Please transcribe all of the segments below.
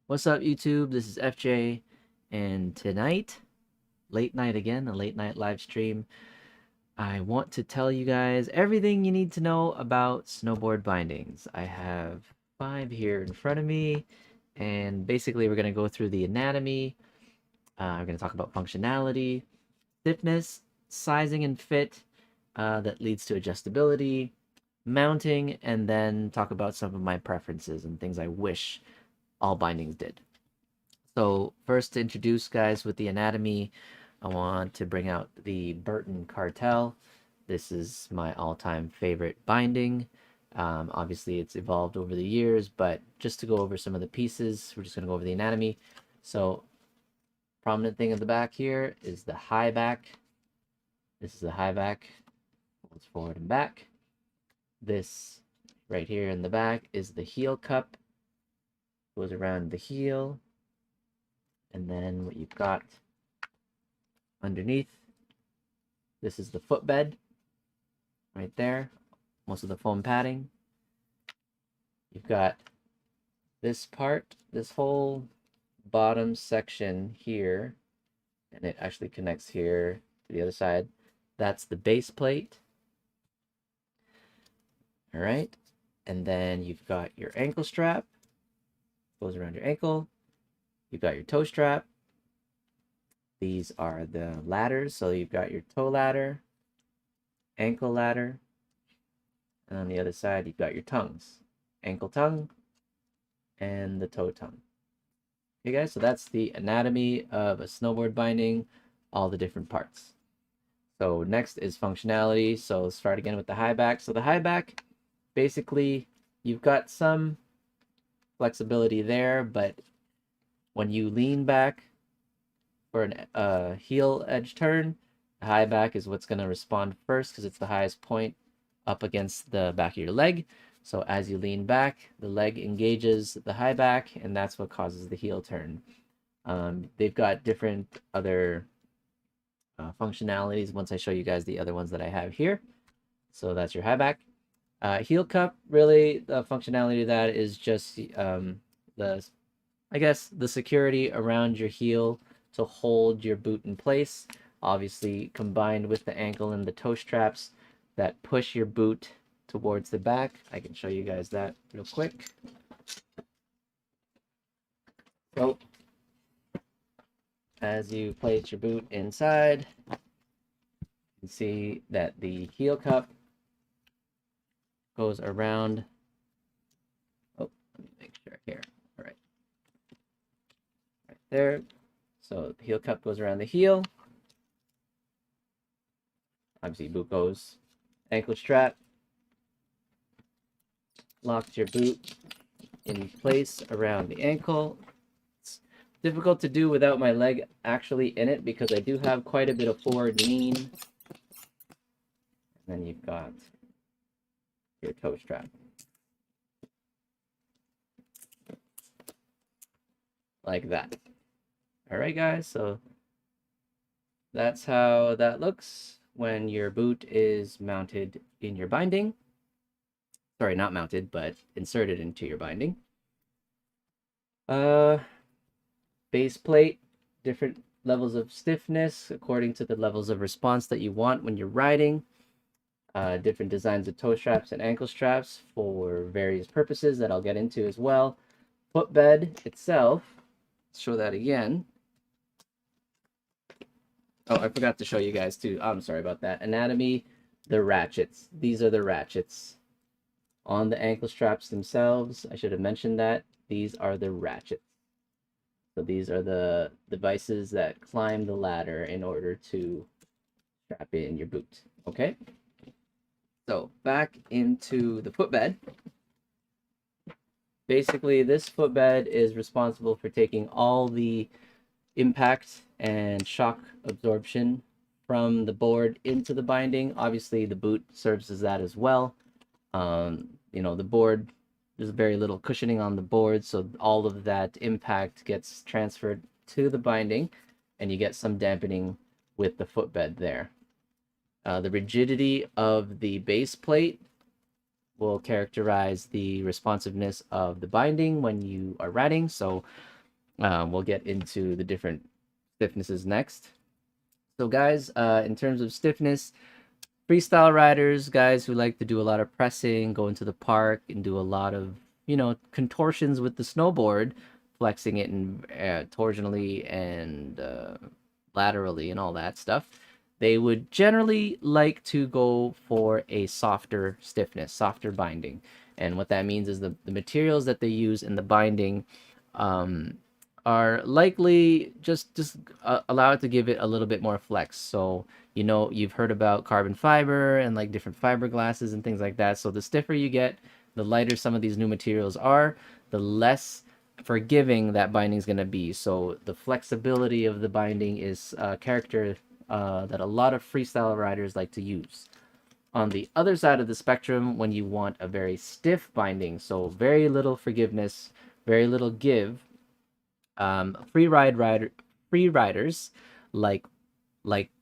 What's up, YouTube? This is FJ, and tonight, late night again, a late night live stream, I want to tell you guys everything you need to know about snowboard bindings. I have 5 here in front of me, and basically, we're going to go through the anatomy. We're going to talk about functionality, stiffness, sizing and fit that leads to adjustability, mounting, and then talk about some of my preferences and things I wish all bindings did. So first, to introduce guys with the anatomy, I want to bring out the Burton Cartel. This is my all-time favorite binding. Obviously, it's evolved over the years, but just to go over some of the pieces, we're just going to go over the anatomy. So prominent thing in the back here is the high back. This is the high back, holds forward and back. This right here in the back is the heel cup, goes around the heel. And then what you've got underneath, this is the footbed right there, most of the foam padding. You've got this part, this whole bottom section here, and it actually connects here to the other side. That's the base plate. All right, and then you've got your ankle strap, goes around your ankle. You've got your toe strap. These are the ladders. So you've got your toe ladder, ankle ladder, and on the other side, you've got your tongues, ankle tongue, and the toe tongue. Okay, guys, so that's the anatomy of a snowboard binding, all the different parts. So next is functionality. So let's start again with the high back. So the high back, basically, you've got some flexibility there, but when you lean back for a heel edge turn, the high back is what's going to respond first because it's the highest point up against the back of your leg. So as you lean back, the leg engages the high back, and that's what causes the heel turn. They've got different other functionalities once I show you guys the other ones that I have here. So that's your high back. Heel cup, really, the functionality of that is just the security around your heel to hold your boot in place, obviously combined with the ankle and the toe straps that push your boot towards the back. I can show you guys that real quick. So as you place your boot inside, you can see that the heel cup goes around. Oh, let me make sure here. All right. Right there. So the heel cup goes around the heel. Obviously, boot goes. Ankle strap locks your boot in place around the ankle. It's difficult to do without my leg actually in it because I do have quite a bit of forward lean. And then you've got your toe strap. Like that. All right, guys, so that's how that looks when your boot is mounted in your binding. Sorry, not mounted, but inserted into your binding. Base plate, different levels of stiffness according to the levels of response that you want when you're riding. Different designs of toe straps and ankle straps for various purposes that I'll get into as well. Footbed itself, let's show that again. Oh, I forgot to show you guys too. I'm sorry about that. Anatomy, the ratchets. These are the ratchets on the ankle straps themselves. I should have mentioned that. These are the ratchets. So these are the devices that climb the ladder in order to strap in your boot. Okay? So back into the footbed. Basically, this footbed is responsible for taking all the impact and shock absorption from the board into the binding. Obviously, the boot serves as that as well. You know, the board, there's very little cushioning on the board, so all of that impact gets transferred to the binding, and you get some dampening with the footbed there. The rigidity of the base plate will characterize the responsiveness of the binding when you are riding. So We'll get into the different stiffnesses next. So guys, in terms of stiffness, freestyle riders, guys who like to do a lot of pressing, go into the park and do a lot of, contortions with the snowboard, flexing it and torsionally and laterally and all that stuff, they would generally like to go for a softer stiffness, softer binding. And what that means is the materials that they use in the binding um, are likely just allow it to give it a little bit more flex. So, you've heard about carbon fiber and like different fiberglasses and things like that. So the stiffer you get, the lighter some of these new materials are, the less forgiving that binding is going to be. So the flexibility of the binding is a character that a lot of freestyle riders like to use. On the other side of the spectrum, when you want a very stiff binding, so very little forgiveness, very little give, free riders like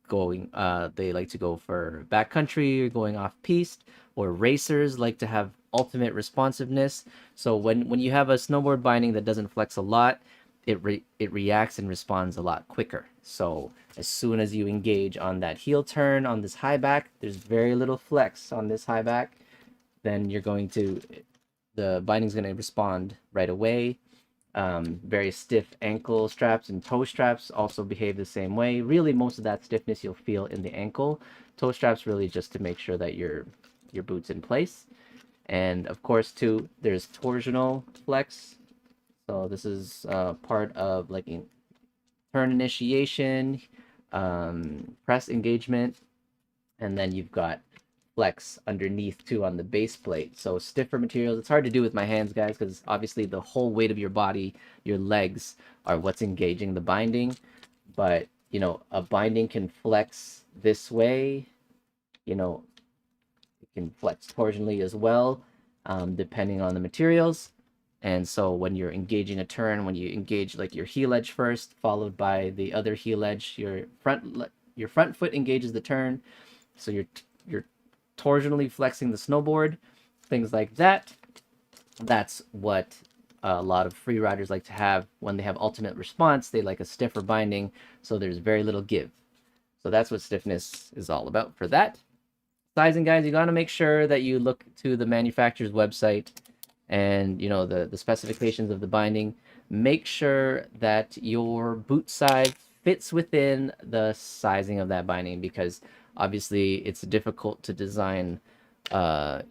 going they like to go for backcountry or going off piste, or racers like to have ultimate responsiveness. So when you have a snowboard binding that doesn't flex a lot, it reacts and responds a lot quicker. So as soon as you engage on that heel turn on this high back, there's very little flex on this high back, then the binding's going to respond right away. Very stiff ankle straps and toe straps also behave the same way. Really, most of that stiffness you'll feel in the ankle. Toe straps really just to make sure that your boot's in place. And of course, too, there's torsional flex. So this is part of like turn initiation, press engagement, and then you've got flex underneath too on the base plate. So stiffer materials, it's hard to do with my hands, guys, because obviously the whole weight of your body, your legs, are what's engaging the binding. But a binding can flex this way, it can flex torsionally as well, depending on the materials. And so when you're engaging a turn, when you engage like your heel edge first, followed by the other heel edge, your front foot engages the turn. So you're torsionally flexing the snowboard, things like that. That's what a lot of free riders like to have. When they have ultimate response, they like a stiffer binding, so there's very little give. So that's what stiffness is all about for that. Sizing, guys, you got to make sure that you look to the manufacturer's website and the specifications of the binding. Make sure that your boot size fits within the sizing of that binding, because obviously it's difficult to design a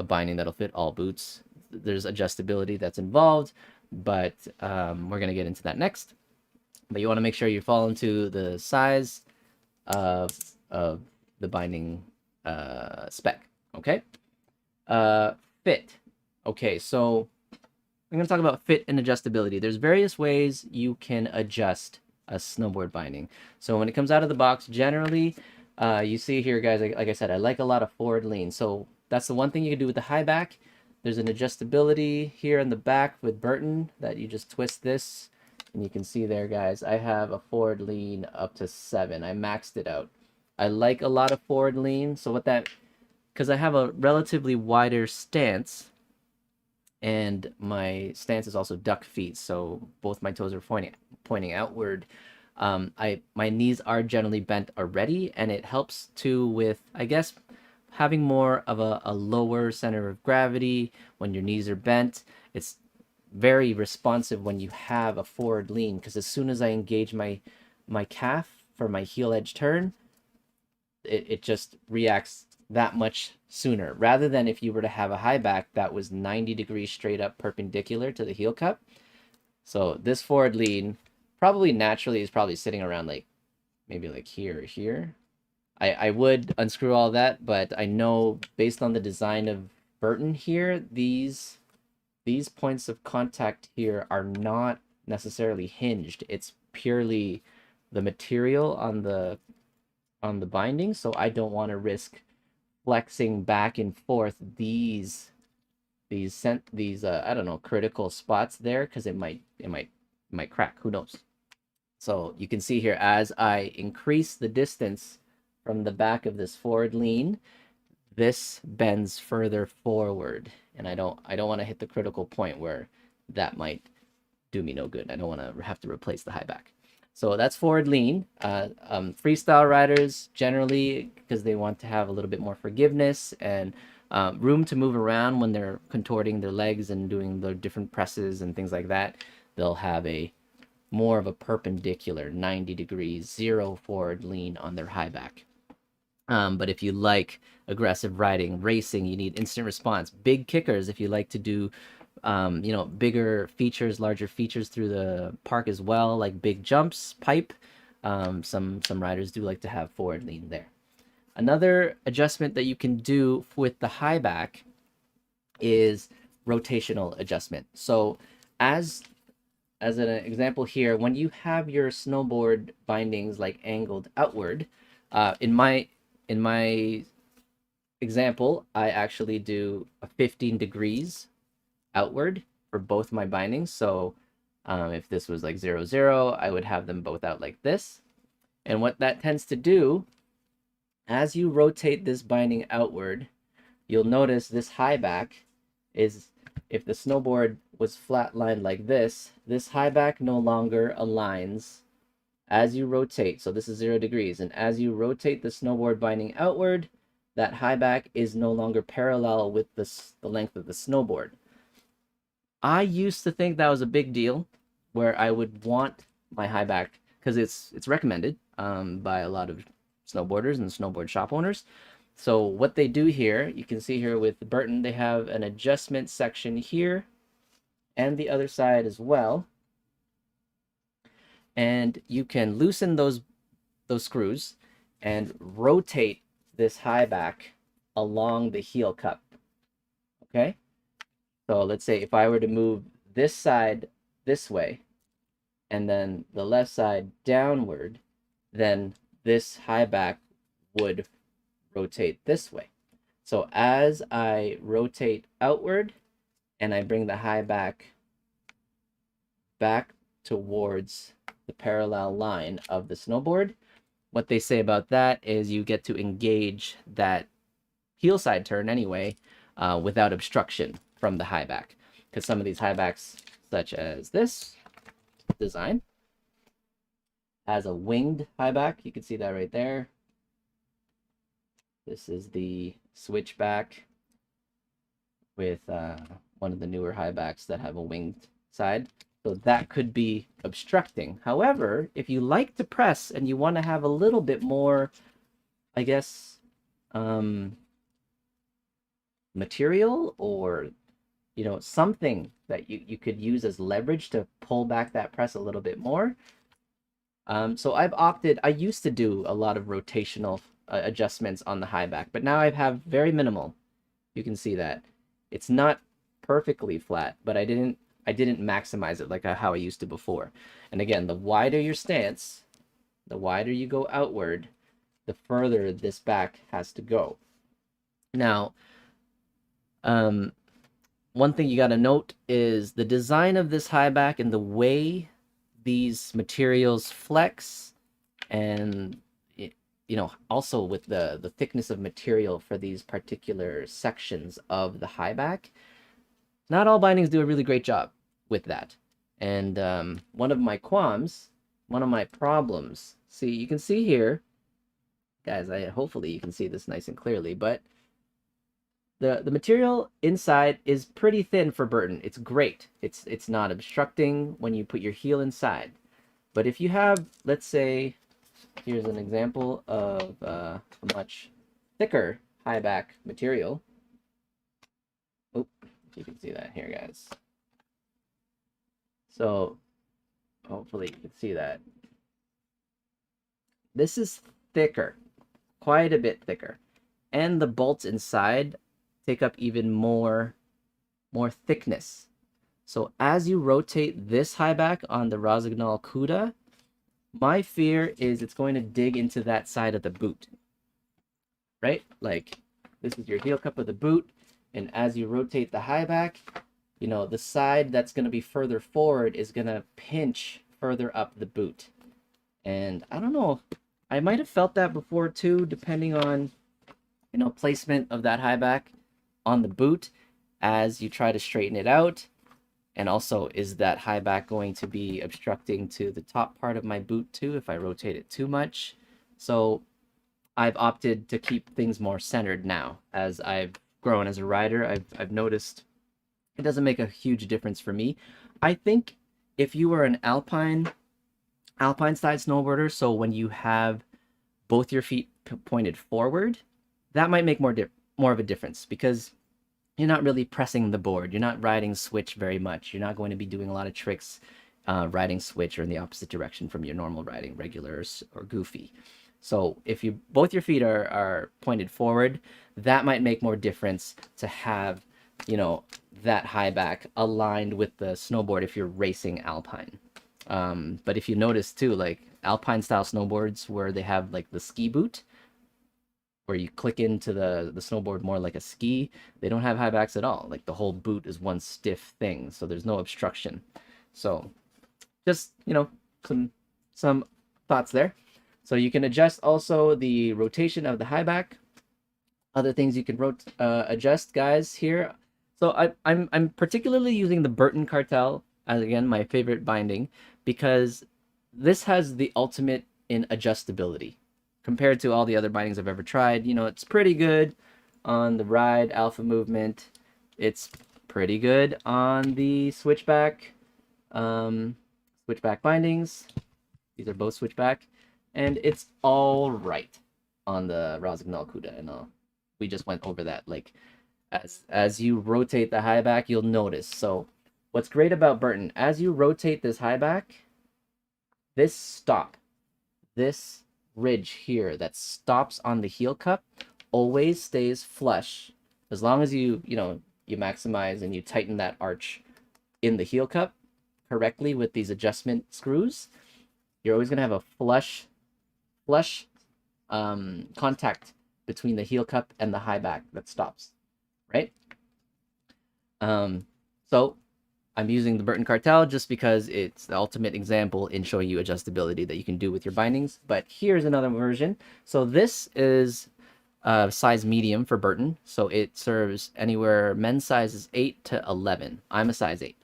binding that'll fit all boots. There's adjustability that's involved, but we're going to get into that next. But you want to make sure you fall into the size of the binding spec. Okay. Fit. Okay, so I'm going to talk about fit and adjustability. There's various ways you can adjust a snowboard binding. So when it comes out of the box, generally, you see here, guys, like I said, I like a lot of forward lean. So that's the one thing you can do with the high back. There's an adjustability here in the back with Burton that you just twist this. And you can see there, guys, I have a forward lean up to 7. I maxed it out. I like a lot of forward lean. So because I have a relatively wider stance, and my stance is also duck feet, so both my toes are pointing outward. My knees are generally bent already, and it helps too with, I guess, having more of a lower center of gravity when your knees are bent. It's very responsive when you have a forward lean, because as soon as I engage my calf for my heel edge turn, it just reacts that much sooner, rather than if you were to have a high back that was 90 degrees straight up perpendicular to the heel cup. So this forward lean probably naturally is probably sitting around like maybe like here or here. I would unscrew all that, but I know based on the design of Burton here, these points of contact here are not necessarily hinged. It's purely the material on the binding, so I don't want to risk flexing back and forth these I don't know, critical spots there, because it might crack, who knows. So you can see here, as I increase the distance from the back of this forward lean, this bends further forward, and I don't want to hit the critical point where that might do me no good. I don't want to have to replace the high back. So that's forward lean. Freestyle riders generally, because they want to have a little bit more forgiveness and room to move around when they're contorting their legs and doing the different presses and things like that, they'll have a more of a perpendicular 90 degrees, zero forward lean on their high back. But if you like aggressive riding, racing, you need instant response. Big kickers, if you like to do bigger features, larger features through the park as well, like big jumps, pipe. Some riders do like to have forward lean there. Another adjustment that you can do with the high back is rotational adjustment. So as an example here, when you have your snowboard bindings like angled outward, in my example, I actually do a 15 degrees outward for both my bindings. So if this was like 0, 0, I would have them both out like this. And what that tends to do, as you rotate this binding outward, you'll notice this high back is, if the snowboard was flatlined like this high back no longer aligns as you rotate. So this is 0 degrees. And as you rotate the snowboard binding outward, that high back is no longer parallel with the length of the snowboard. I used to think that was a big deal, where I would want my high back, because it's recommended by a lot of snowboarders and snowboard shop owners. So what they do here, you can see here with Burton, they have an adjustment section here and the other side as well. And you can loosen those screws and rotate this high back along the heel cup. Okay? So let's say if I were to move this side this way and then the left side downward, then this high back would rotate this way. So as I rotate outward and I bring the high back towards the parallel line of the snowboard, what they say about that is you get to engage that heel side turn anyway without obstruction from the high back. Because some of these high backs, such as this design, has a winged high back. You can see that right there. This is the Switchback with one of the newer high backs that have a winged side. So that could be obstructing. However, if you like to press and you want to have a little bit more, I guess, material, or something that you could use as leverage to pull back that press a little bit more. So I used to do a lot of rotational adjustments on the high back, but now I have very minimal. You can see that it's not perfectly flat, but I didn't maximize it like how I used to before. And again, the wider your stance, the wider you go outward, the further this back has to go. Now, one thing you got to note is the design of this high back and the way these materials flex, and also with the thickness of material for these particular sections of the high back. Not all bindings do a really great job with that. And one of my problems, see, you can see here, guys, hopefully you can see this nice and clearly, but the material inside is pretty thin for Burton. It's great. It's not obstructing when you put your heel inside. But if you have, let's say, here's an example of a much thicker high back material. Oh, you can see that here, guys. So hopefully you can see that. This is thicker, quite a bit thicker. And the bolts inside take up even more thickness. So as you rotate this high back on the Rossignol Cuda, my fear is it's going to dig into that side of the boot, right? Like this is your heel cup of the boot, and as you rotate the high back, the side that's going to be further forward is going to pinch further up the boot. And I don't know, I might have felt that before too, depending on, placement of that high back on the boot as you try to straighten it out. And also, is that high back going to be obstructing to the top part of my boot too if I rotate it too much? So I've opted to keep things more centered now. As I've grown as a rider, I've noticed it doesn't make a huge difference for me. I think if you were an alpine side snowboarder, so when you have both your feet pointed forward, that might make more of a difference, because you're not really pressing the board. You're not riding switch very much. You're not going to be doing a lot of tricks riding switch or in the opposite direction from your normal riding, regular or goofy. So if you both your feet are pointed forward, that might make more difference to have, you know, that high back aligned with the snowboard if you're racing alpine. But if you notice too, like alpine style snowboards where they have like the ski boot, where you click into the snowboard more like a ski, they don't have high backs at all. Like the whole boot is one stiff thing, so there's no obstruction. So just, you know, some thoughts there. So you can adjust also the rotation of the high back. Other things you can adjust, guys, here. So I'm particularly using the Burton Cartel as, again, my favorite binding, because this has the ultimate in adjustability compared to all the other bindings I've ever tried. You know, it's pretty good on the ride alpha movement. It's pretty good on the switchback bindings. These are both switchback, and it's all right on the Rossignol Cuda. And we just went over that. Like as you rotate the high back, you'll notice. So what's great about Burton, as you rotate this high back, this ridge here that stops on the heel cup always stays flush. As long as you maximize and you tighten that arch in the heel cup correctly with these adjustment screws, you're always going to have a flush contact between the heel cup and the high back that stops, right? So I'm using the Burton Cartel just because it's the ultimate example in showing you adjustability that you can do with your bindings. But here's another version. So this is size medium for Burton. So it serves anywhere, men's size is 8 to 11. I'm a size 8.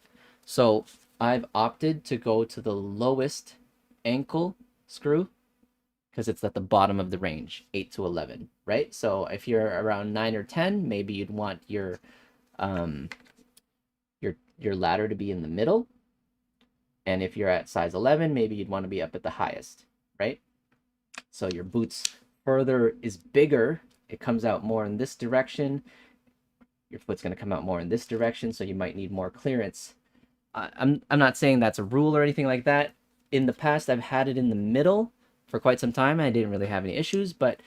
So I've opted to go to the lowest ankle screw because it's at the bottom of the range, 8 to 11, right? So if you're around 9 or 10, maybe you'd want your ladder to be in the middle. And if you're at size 11, maybe you'd want to be up at the highest, right? So your boots further is bigger. It comes out more in this direction. Your foot's going to come out more in this direction, so you might need more clearance. I'm not saying that's a rule or anything like that. In the past, I've had it in the middle for quite some time. I didn't really have any issues, but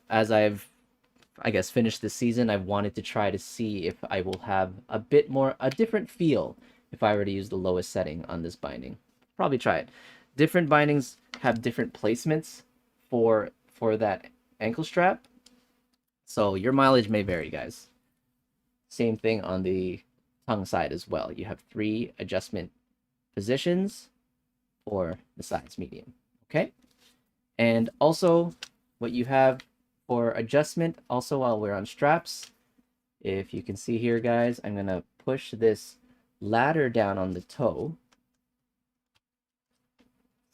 as I've, I guess, finished this season, I've wanted to try to see if I will have a different feel if I were to use the lowest setting on this binding. Probably try it. Different bindings have different placements for that ankle strap, so your mileage may vary, guys. Same thing on the tongue side as well. You have 3 adjustment positions for the size medium, okay? And also what you have for adjustment, also while we're on straps, if you can see here, guys, I'm gonna push this ladder down on the toe.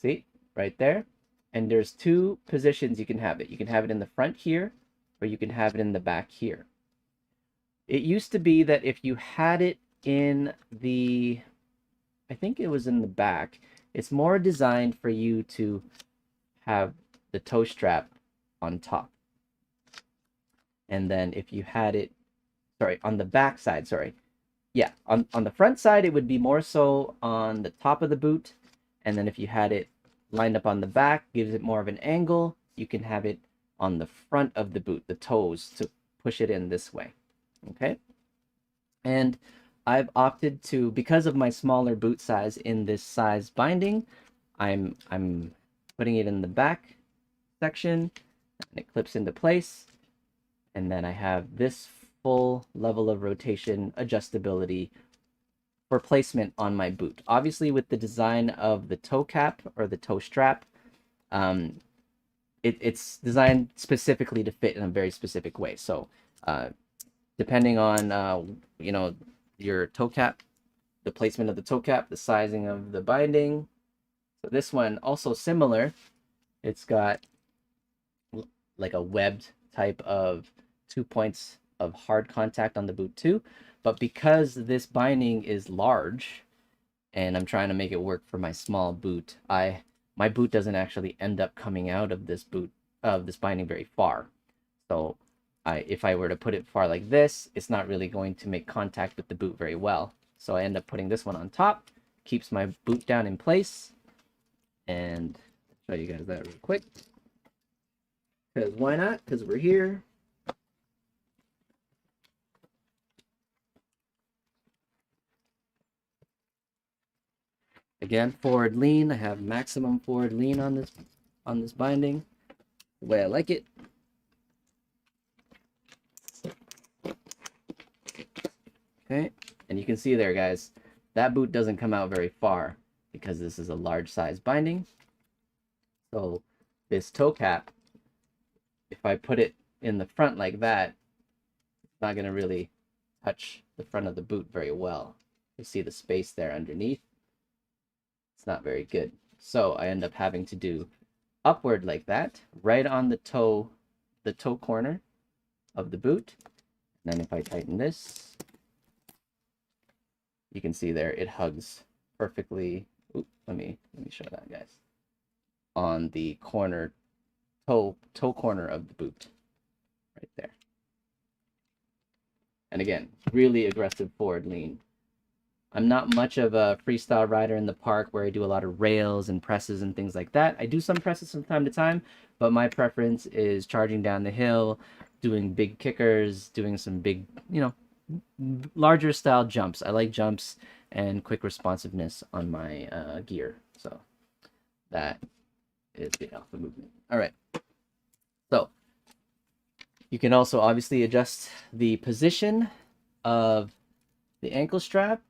See, right there. And there's 2 positions you can have it. You can have it in the front here, or you can have it in the back here. It used to be that if you had it in the, I think it was in the back, it's more designed for you to have the toe strap on top. And then if you had it, on the back side, yeah, on the front side, it would be more so on the top of the boot. And then if you had it lined up on the back, gives it more of an angle, you can have it on the front of the boot, the toes, to push it in this way, okay? And I've opted to, because of my smaller boot size in this size binding, I'm putting it in the back section, and it clips into place. And then I have this full level of rotation adjustability for placement on my boot. Obviously, with the design of the toe cap or the toe strap, it's designed specifically to fit in a very specific way. So depending on your toe cap the placement of the toe cap, the sizing of the binding. So this one also similar. It's got like a webbed type of 2 points of hard contact on the boot too. But because this binding is large and I'm trying to make it work for my small boot, my boot doesn't actually end up coming out of this binding very far. So if I were to put it far like this, it's not really going to make contact with the boot very well. So I end up putting this one on top, keeps my boot down in place. And I'll show you guys that real quick. Because why not? Because we're here. Again, forward lean. I have maximum forward lean on this binding, the way I like it. Okay, and you can see there, guys, that boot doesn't come out very far because this is a large size binding. So this toe cap, if I put it in the front like that, it's not going to really touch the front of the boot very well. You see the space there underneath. It's not very good. So I end up having to do upward like that, right on the toe corner of the boot. And then if I tighten this, you can see there it hugs perfectly. Ooh, let me show that, guys. On the corner toe corner of the boot, right there. And again, really aggressive forward lean. I'm not much of a freestyle rider in the park where I do a lot of rails and presses and things like that. I do some presses from time to time, but my preference is charging down the hill, doing big kickers, doing some big, larger style jumps. I like jumps and quick responsiveness on my gear. So that is the alpha movement. All right. So you can also obviously adjust the position of the ankle strap.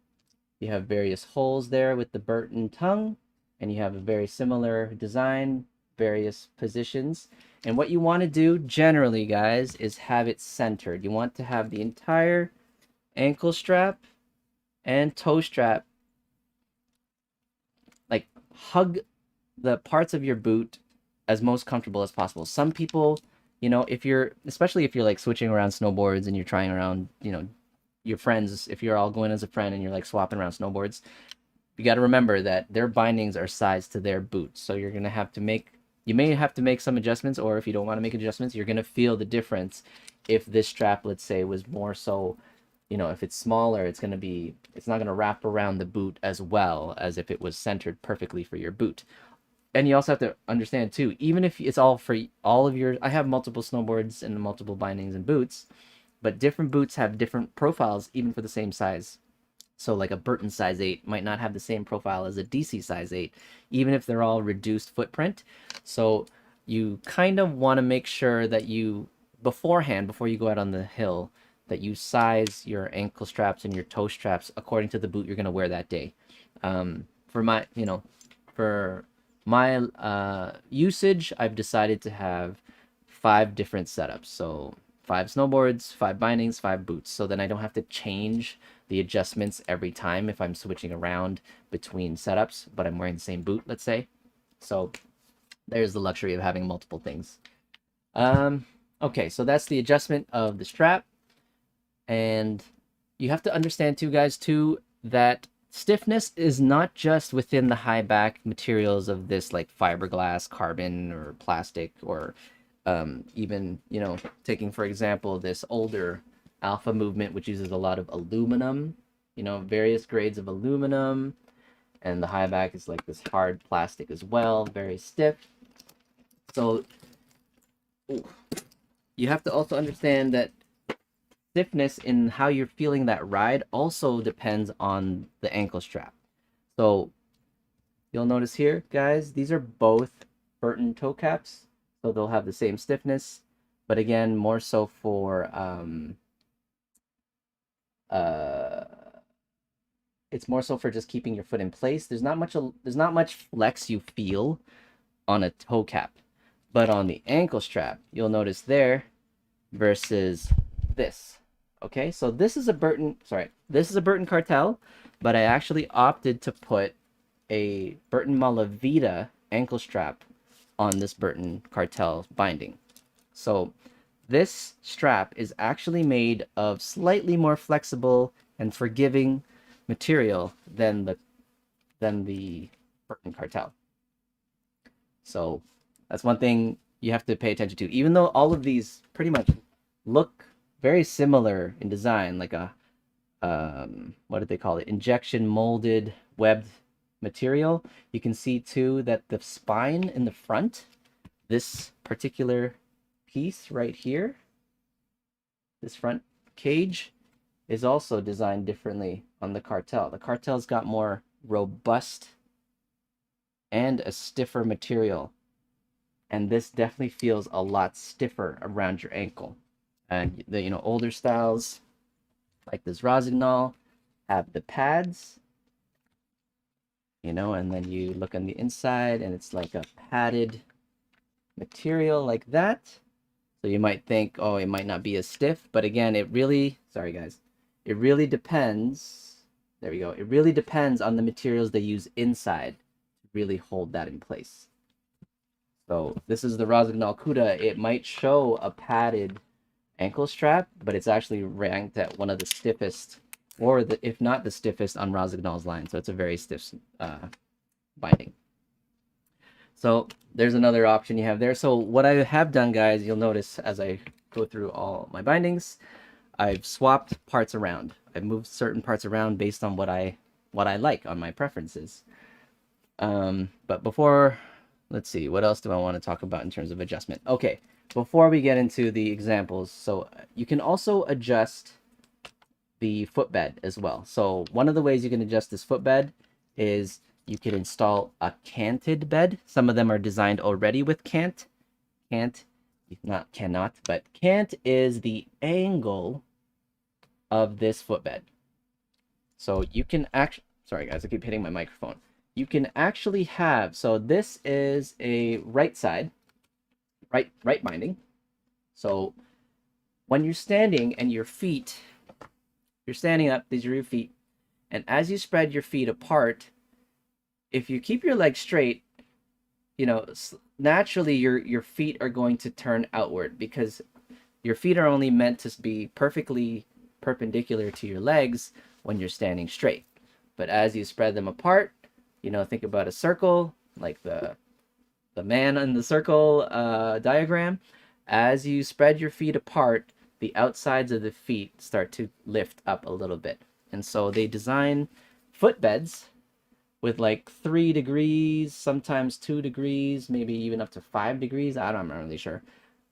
You have various holes there with the Burton tongue, and you have a very similar design, various positions. And what you want to do generally, guys, is have it centered. You want to have the entire ankle strap and toe strap like hug the parts of your boot as most comfortable as possible. Some people, especially if you're like switching around snowboards and you're trying around, your friends, if you're all going as a friend and you're like swapping around snowboards, you got to remember that their bindings are sized to their boots. So you may have to make some adjustments, or if you don't want to make adjustments, you're going to feel the difference if this strap, let's say, was more so, if it's smaller, it's not going to wrap around the boot as well as if it was centered perfectly for your boot. And you also have to understand too, even if it's all for all of your, I have multiple snowboards and multiple bindings and boots, but different boots have different profiles even for the same size. So like a Burton size 8 might not have the same profile as a DC size 8, even if they're all reduced footprint. So you kind of want to make sure that you, beforehand, before you go out on the hill, that you size your ankle straps and your toe straps according to the boot you're going to wear that day. For my usage, I've decided to have 5 different setups. So 5 snowboards, 5 bindings, 5 boots. So then I don't have to change the adjustments every time if I'm switching around between setups, but I'm wearing the same boot, let's say. So there's the luxury of having multiple things. Okay, so that's the adjustment of the strap. And you have to understand too, guys, that stiffness is not just within the high back materials of this like fiberglass, carbon, or plastic, or even, taking, for example, this older alpha movement, which uses a lot of aluminum, various grades of aluminum, and the high back is like this hard plastic as well, very stiff. So you have to also understand that stiffness in how you're feeling that ride also depends on the ankle strap. So you'll notice here, guys, these are both Burton toe caps. So they'll have the same stiffness, but again, more so for it's more so for just keeping your foot in place. There's not much flex you feel on a toe cap, but on the ankle strap, you'll notice there versus this. Okay, so this is a Burton Cartel, but I actually opted to put a Burton Malavida ankle strap on this Burton Cartel binding. So this strap is actually made of slightly more flexible and forgiving material than the Burton Cartel. So that's one thing you have to pay attention to. Even though all of these pretty much look very similar in design, like a what did they call it? Injection molded webbed material. You can see too that the spine in the front, this particular piece right here, this front cage, is also designed differently on the Cartel. The Cartel's got more robust and a stiffer material, and this definitely feels a lot stiffer around your ankle. And the older styles like this Rossignol have the pads, and then you look on the inside and it's like a padded material like that. So you might think, oh, it might not be as stiff, but again, it really, sorry guys, it really depends. There we go. It really depends on the materials they use inside to really hold that in place. So this is the Rossignol Cuda. It might show a padded ankle strap, but it's actually ranked at one of the stiffest, or if not the stiffest, on Rossignol's line. So it's a very stiff binding. So there's another option you have there. So what I have done, guys, you'll notice as I go through all my bindings, I've swapped parts around. I've moved certain parts around based on what I like on my preferences. But before, let's see, what else do I want to talk about in terms of adjustment? Okay, before we get into the examples, so you can also adjust the footbed as well. So one of the ways you can adjust this footbed is you can install a canted bed. Some of them are designed already with cant. Cant, not cannot, but cant is the angle of this footbed. So you can actually, sorry guys, I keep hitting my microphone. You can actually have, so this is a right side, right binding. So when you're standing and your feet, you're standing up, these are your feet, and as you spread your feet apart, if you keep your legs straight, naturally your feet are going to turn outward, because your feet are only meant to be perfectly perpendicular to your legs when you're standing straight. But as you spread them apart, think about a circle, like the man in the circle diagram. As you spread your feet apart, the outsides of the feet start to lift up a little bit. And so they design footbeds with like 3 degrees, sometimes 2 degrees, maybe even up to 5 degrees. I'm not really sure.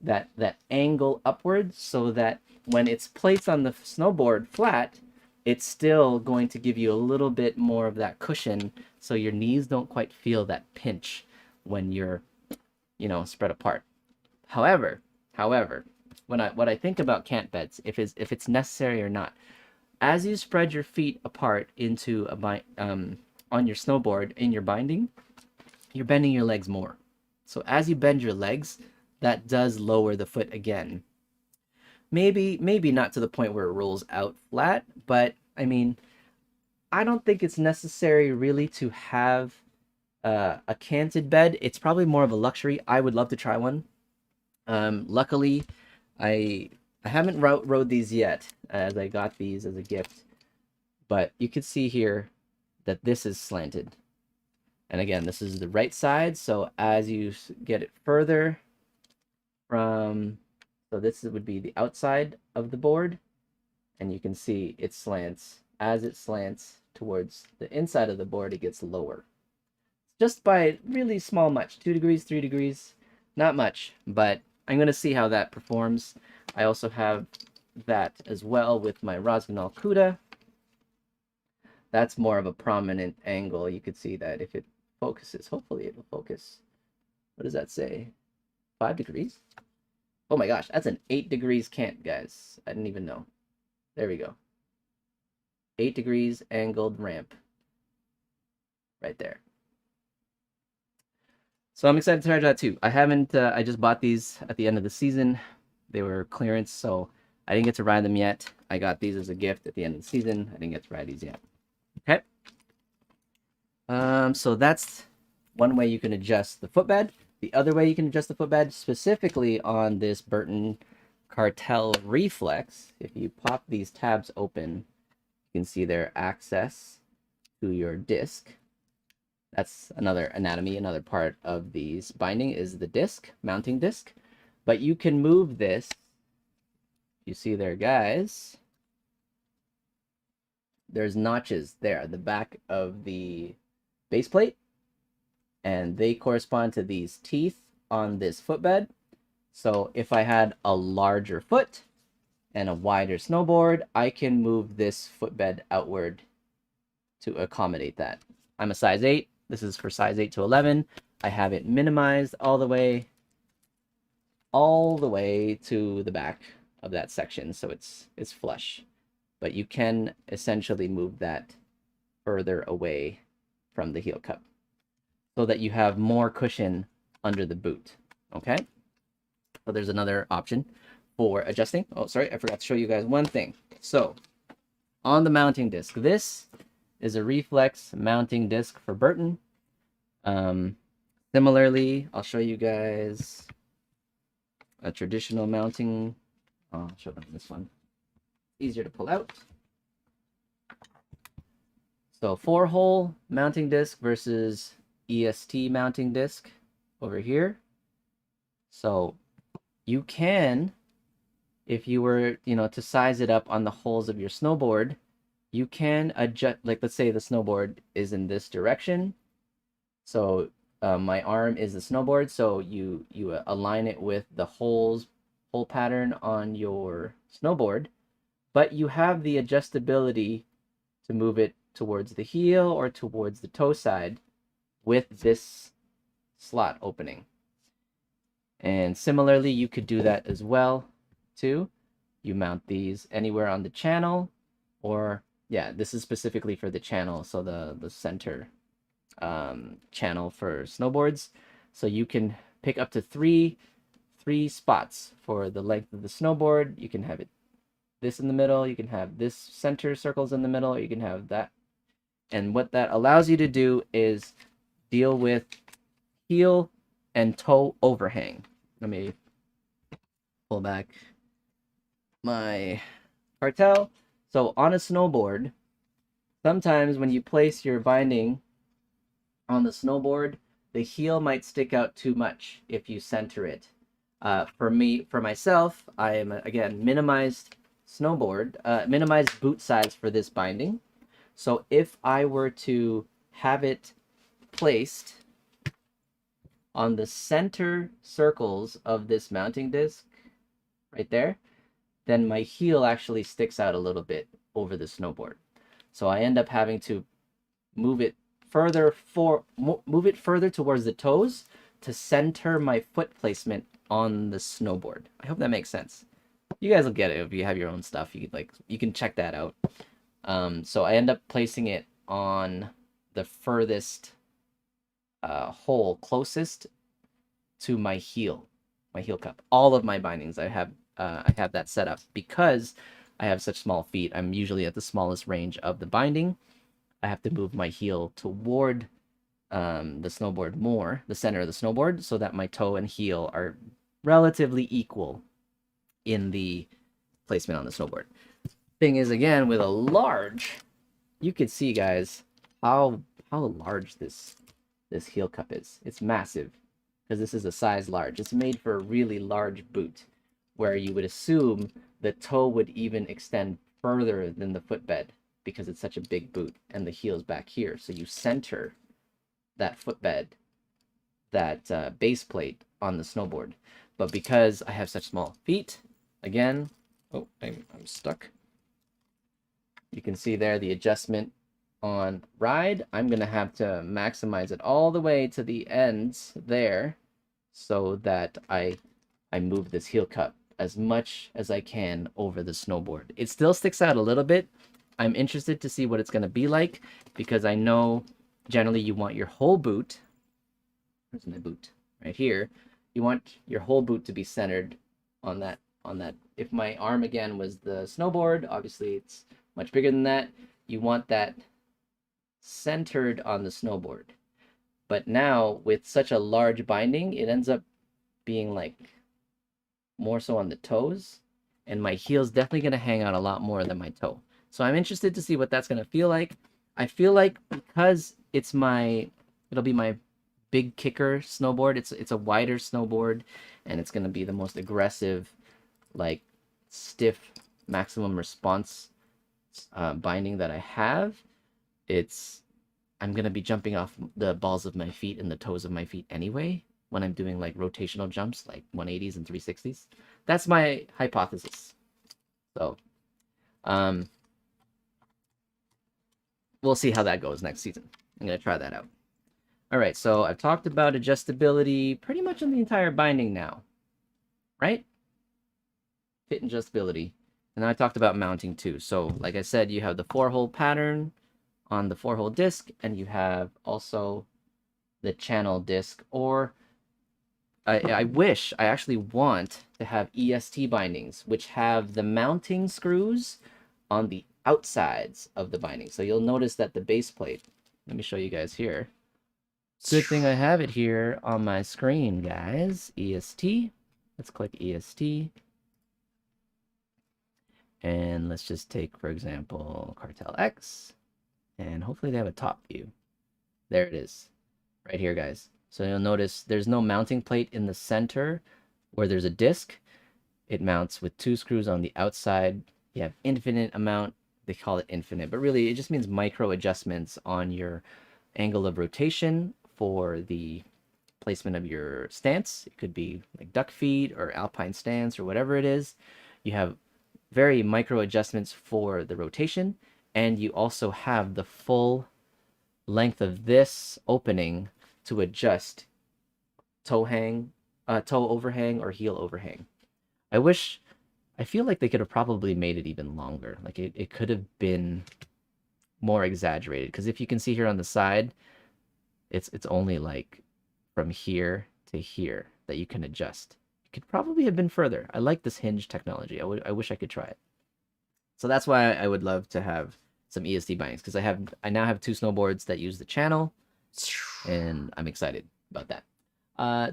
That angle upwards, so that when it's placed on the snowboard flat, it's still going to give you a little bit more of that cushion, so your knees don't quite feel that pinch when you're, spread apart. However, what I think about cant beds, if it's necessary or not, as you spread your feet apart into on your snowboard in your binding, you're bending your legs more. So as you bend your legs, that does lower the foot again. Maybe not to the point where it rolls out flat, but I mean, I don't think it's necessary really to have a canted bed. It's probably more of a luxury. I would love to try one. Luckily, I haven't rode these yet, as I got these as a gift, but you can see here that this is slanted. And again, this is the right side, so as you get it further from, so this would be the outside of the board, and you can see it slants. As it slants towards the inside of the board, it gets lower. Just by really small much, 2 degrees, 3 degrees, not much, but I'm going to see how that performs. I also have that as well with my Rossignol Cuda. That's more of a prominent angle. You could see that if it focuses, hopefully it will focus. What does that say? 5 degrees? Oh my gosh, that's an 8 degrees cant, guys. I didn't even know. There we go. 8 degrees angled ramp. Right there. So I'm excited to try that too. I haven't, I just bought these at the end of the season. They were clearance, so I didn't get to ride them yet. I got these as a gift at the end of the season. I didn't get to ride these yet. Okay. So that's one way you can adjust the footbed. The other way you can adjust the footbed, specifically on this Burton Cartel Reflex, if you pop these tabs open, you can see their access to your disc. That's another anatomy, another part of these binding is the disc, mounting disc. But you can move this, you see there, guys, there's notches there at the back of the base plate, and they correspond to these teeth on this footbed. So if I had a larger foot and a wider snowboard, I can move this footbed outward to accommodate that. I'm a size 8. This is for size 8 to 11. I have it minimized all the way to the back of that section, so it's flush. But you can essentially move that further away from the heel cup so that you have more cushion under the boot. Okay, so there's another option for adjusting. Oh, sorry, I forgot to show you guys one thing. So on the mounting disc, this is a reflex mounting disc for Burton. Similarly, I'll show you guys a traditional mounting. I'll show them this one. Easier to pull out. So 4-hole mounting disc versus EST mounting disc over here. So you can, if you were, to size it up on the holes of your snowboard, you can adjust, like let's say the snowboard is in this direction. So my arm is the snowboard, so you align it with the hole pattern on your snowboard, but you have the adjustability to move it towards the heel or towards the toe side with this slot opening. And similarly, you could do that as well too. You mount these anywhere on the channel, or yeah, this is specifically for the channel, so the center channel for snowboards. So you can pick up to three spots for the length of the snowboard. You can have it this in the middle, you can have this center circles in the middle, or you can have that. And what that allows you to do is deal with heel and toe overhang. Let me pull back my cartel. So on a snowboard, sometimes when you place your binding on the snowboard, the heel might stick out too much if you center it. For myself, I am again minimized boot size for this binding. So if I were to have it placed on the center circles of this mounting disc right there, then my heel actually sticks out a little bit over the snowboard. So I end up having to move it further towards the toes to center my foot placement on the snowboard. I hope that makes sense. You guys will get it if you have your own stuff. You can check that out. So I end up placing it on the furthest hole closest to my heel cup. All of my bindings I have that set up because I have such small feet. I'm usually at the smallest range of the binding. I have to move my heel toward the snowboard more, the center of the snowboard, so that my toe and heel are relatively equal in the placement on the snowboard. Thing is, again, with a large, you could see, guys, how large this heel cup is. It's massive because this is a size large. It's made for a really large boot, where you would assume the toe would even extend further than the footbed because it's such a big boot, and the heel's back here. So you center that footbed, that base plate on the snowboard. But because I have such small feet, again, oh, I'm stuck. You can see there the adjustment on ride. I'm going to have to maximize it all the way to the ends there so that I move this heel cup as much as I can over the snowboard. It still sticks out a little bit. I'm interested to see what it's going to be like because I know generally you want your whole boot. Where's my boot? Right here. You want your whole boot to be centered on that. If my arm again was the snowboard, obviously it's much bigger than that. You want that centered on the snowboard. But now with such a large binding, it ends up being like more so on the toes, and my heel's definitely going to hang out a lot more than my toe. So I'm interested to see what that's going to feel like. I feel like because it'll be my big kicker snowboard. It's a wider snowboard, and it's going to be the most aggressive, like stiff maximum response binding that I have. I'm going to be jumping off the balls of my feet and the toes of my feet anyway when I'm doing like rotational jumps, like 180s and 360s. That's my hypothesis. So, we'll see how that goes next season. I'm going to try that out. All right, so I've talked about adjustability pretty much on the entire binding now, right? Fit and adjustability. And then I talked about mounting too. So like I said, you have the 4-hole pattern on the 4-hole disc, and you have also the channel disc, or I actually want to have EST bindings, which have the mounting screws on the outsides of the binding. So you'll notice that the base plate, let me show you guys here. Good thing I have it here on my screen, guys. EST. Let's click EST. And let's just take, for example, Cartel X. And hopefully they have a top view. There it is. Right here, guys. So you'll notice there's no mounting plate in the center where there's a disc. It mounts with 2 screws on the outside. You have infinite amount. They call it infinite, but really it just means micro adjustments on your angle of rotation for the placement of your stance. It could be like duck feet or alpine stance or whatever it is. You have very micro adjustments for the rotation, and you also have the full length of this opening to adjust toe overhang or heel overhang. I feel like they could have probably made it even longer. Like it could have been more exaggerated, because if you can see here on the side, it's only like from here to here that you can adjust. It could probably have been further. I like this hinge technology. I wish I could try it. So that's why I would love to have some ESD bindings, because I now have 2 snowboards that use the channel, and I'm excited about that.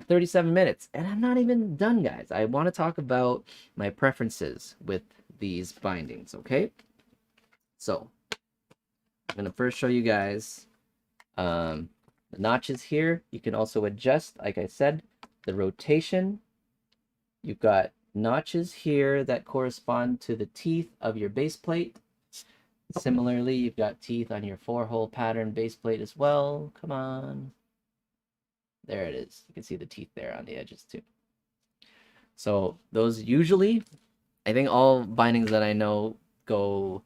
37 minutes, and I'm not even done, guys. I want to talk about my preferences with these bindings, okay? So I'm gonna first show you guys the notches here. You can also adjust, like I said, the rotation. You've got notches here that correspond to the teeth of your base plate. Similarly, you've got teeth on your 4-hole pattern base plate as well. Come on. There it is. You can see the teeth there on the edges too. So those usually, I think all bindings that I know go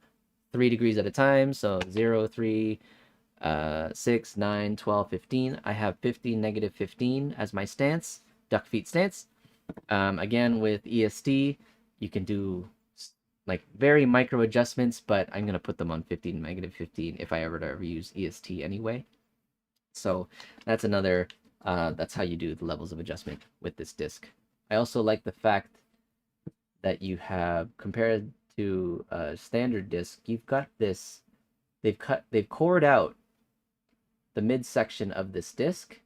3 degrees at a time. So 0, 3, 6, 9, 12, 15. I have 15, negative 15 as my stance, duck feet stance. Again, with ESD, you can do like very micro adjustments, but I'm going to put them on 15, negative 15 if I ever use EST anyway. So that's another, that's how you do the levels of adjustment with this disc. I also like the fact that you have, compared to a standard disc, you've got this, they've cored out the midsection of this disc.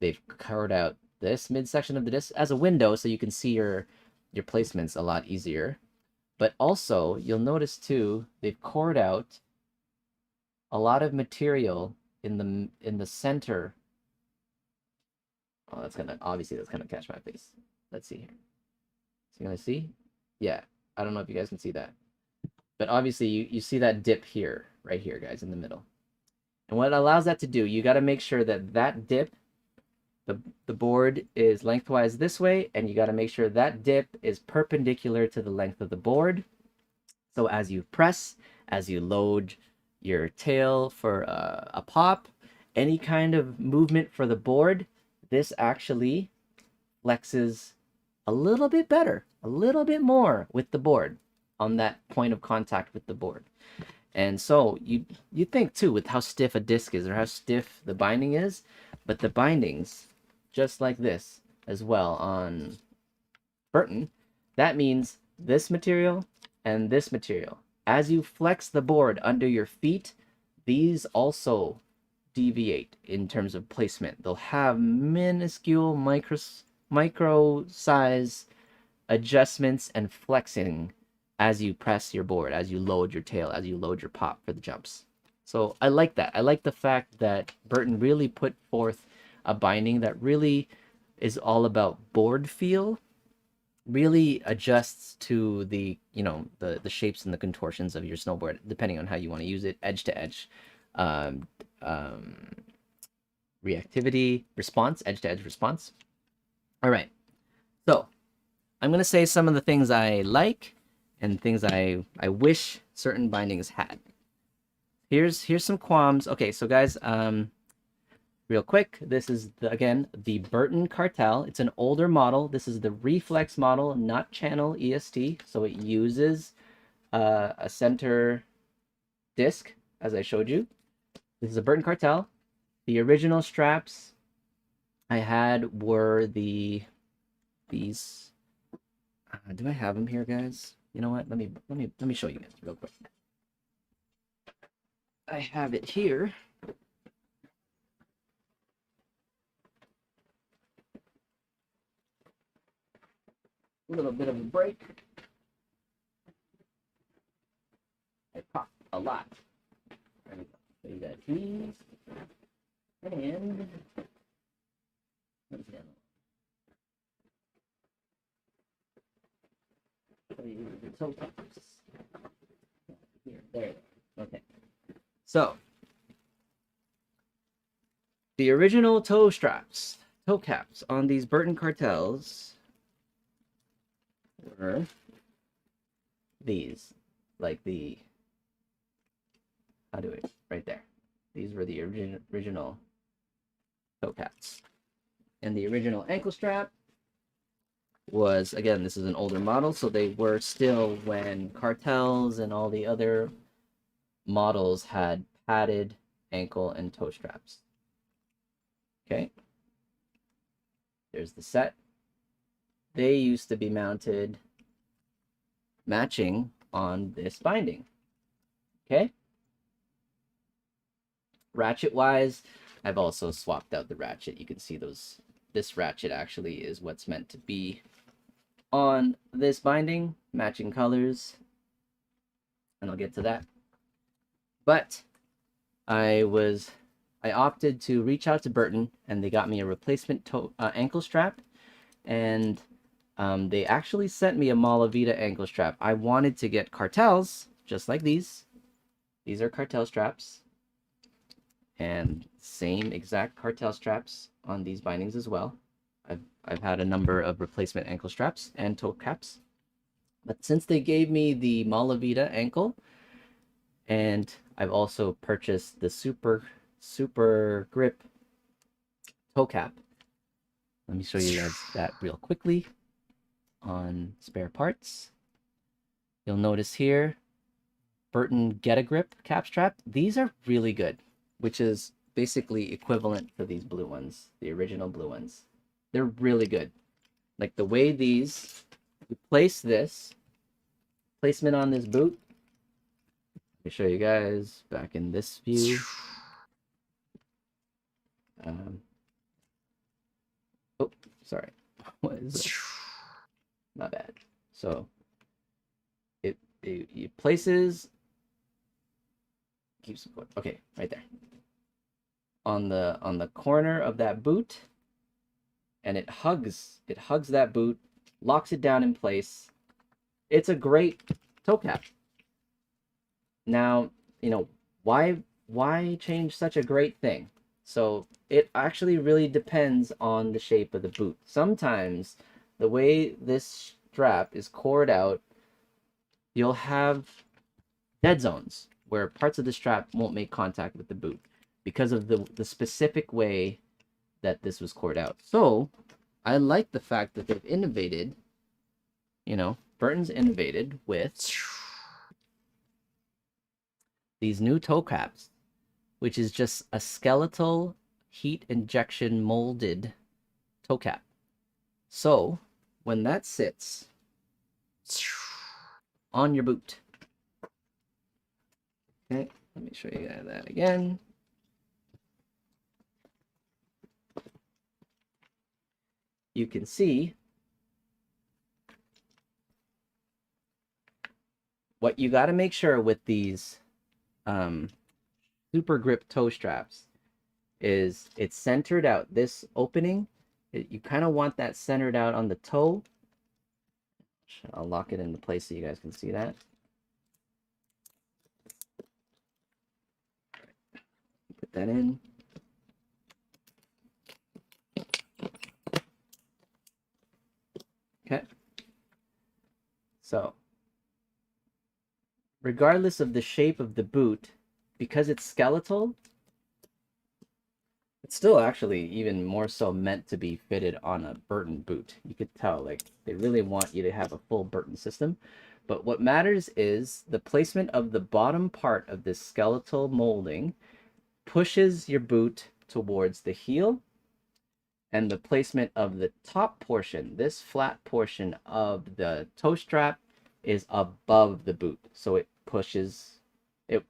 They've cored out this midsection of the disc as a window, so you can see your placements a lot easier. But also, you'll notice too, they've cored out a lot of material in the center. Oh, that's gonna catch my face. Let's see here. So you gonna see? Yeah, I don't know if you guys can see that, but obviously you see that dip here, right here, guys, in the middle. And what it allows that to do, you got to make sure that that dip, the board is lengthwise this way, and you got to make sure that dip is perpendicular to the length of the board. So as you press, as you load your tail for a pop, any kind of movement for the board, this actually flexes a little bit better, a little bit more with the board on that point of contact with the board. And so you think too, with how stiff a disc is or how stiff the binding is, but the bindings, just like this as well on Burton, that means this material and this material. As you flex the board under your feet, these also deviate in terms of placement. They'll have minuscule micro size adjustments and flexing as you press your board, as you load your tail, as you load your pop for the jumps. So I like that. I like the fact that Burton really put forth a binding that really is all about board feel, really adjusts to the, you know, the shapes and the contortions of your snowboard, depending on how you want to use it, edge to edge. Reactivity, response, edge to edge response. All right. So I'm going to say some of the things I like and things I wish certain bindings had. Here's some qualms. Okay, so guys, real quick, this is, again, the Burton Cartel. It's an older model. This is the reflex model, not channel EST. So it uses a center disc, as I showed you. This is a Burton Cartel. The original straps I had were these. Do I have them here, guys? You know what? Let me show you guys real quick. I have it here. A little bit of a break. I popped a lot. There we go. So you got these. And what's the other one? Show you the toe caps. Here, there. Okay. So the original toe straps, toe caps on these Burton Cartels were these, like the, how do it, right there. These were the original toe caps. And the original ankle strap was, again, this is an older model, so they were still when Cartels and all the other models had padded ankle and toe straps. Okay. There's the set. They used to be mounted matching on this binding. Okay. Ratchet wise, I've also swapped out the ratchet. You can see those. This ratchet actually is what's meant to be on this binding, matching colors, and I'll get to that. But I opted to reach out to Burton, and they got me a replacement ankle strap, and they actually sent me a Malavida ankle strap. I wanted to get Cartels, just like these. These are Cartel straps, and same exact Cartel straps on these bindings as well. I've had a number of replacement ankle straps and toe caps, but since they gave me the Malavida ankle, and I've also purchased the super grip toe cap. Let me show you guys that real quickly on spare parts. You'll notice here, Burton Get a Grip cap strap. These are really good, which is basically equivalent to these blue ones, the original blue ones. They're really good. Like the way these, you place this, placement on this boot. Let me show you guys back in this view. Oh, sorry. What is this? My bad. So it places, keeps going. Okay, right there. On the corner of that boot, and it hugs that boot, locks it down in place. It's a great toe cap. Now, you know, why change such a great thing? So it actually really depends on the shape of the boot. Sometimes the way this strap is cored out, you'll have dead zones where parts of the strap won't make contact with the boot because of the specific way that this was cored out. So I like the fact that they've innovated, you know, Burton's innovated with these new toe caps, which is just a skeletal heat injection molded toe cap. So when that sits on your boot, okay, let me show you guys that again. You can see what you got to make sure with these super grip toe straps is it's centered out. This opening, you kind of want that centered out on the toe. I'll lock it into place so you guys can see that. Put that in. Okay. So, regardless of the shape of the boot, because it's skeletal, it's still actually even more so meant to be fitted on a Burton boot. You could tell, like, they really want you to have a full Burton system. But what matters is the placement of the bottom part of this skeletal molding pushes your boot towards the heel, and the placement of the top portion, this flat portion of the toe strap, is above the boot. So it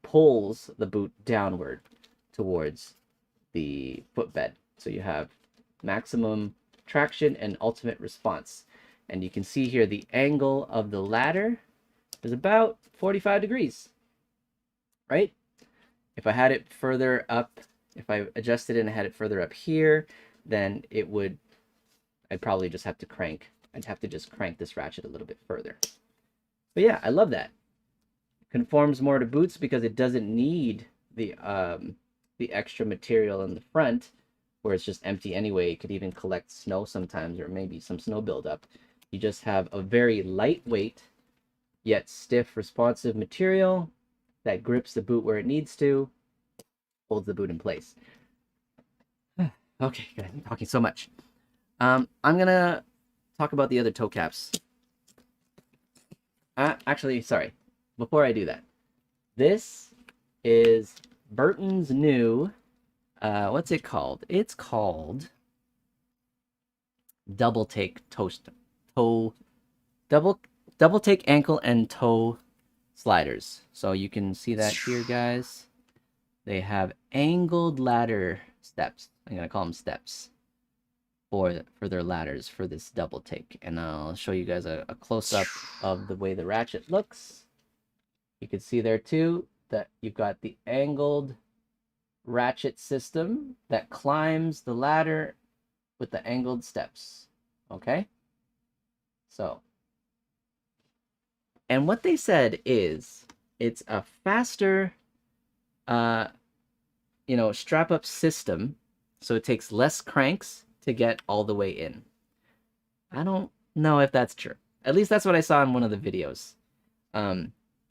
pulls the boot downward towards the footbed. So you have maximum traction and ultimate response. And you can see here the angle of the ladder is about 45 degrees, right? If I had it further up, if I adjusted it and I had it further up here, then I'd probably just have to I'd have to just crank this ratchet a little bit further. But yeah, I love that. It conforms more to boots because it doesn't need the extra material in the front where it's just empty anyway. It could even collect snow sometimes, or maybe some snow buildup. You just have a very lightweight yet stiff, responsive material that grips the boot where it needs to, holds the boot in place. Okay, good. I'm talking so much. I'm gonna talk about the other toe caps. Actually, sorry. Before I do that, this is Burton's new, what's it called? It's called double take double take ankle and toe sliders. So you can see that here, guys. They have angled ladder steps. I'm gonna call them steps for their ladders for this double take, and I'll show you guys a close-up of the way the ratchet looks. You can see there too that you've got the angled ratchet system that climbs the ladder with the angled steps. Okay, so, and what they said is it's a faster strap up system, so it takes less cranks to get all the way in. I don't know if that's true. At least that's what I saw in one of the videos.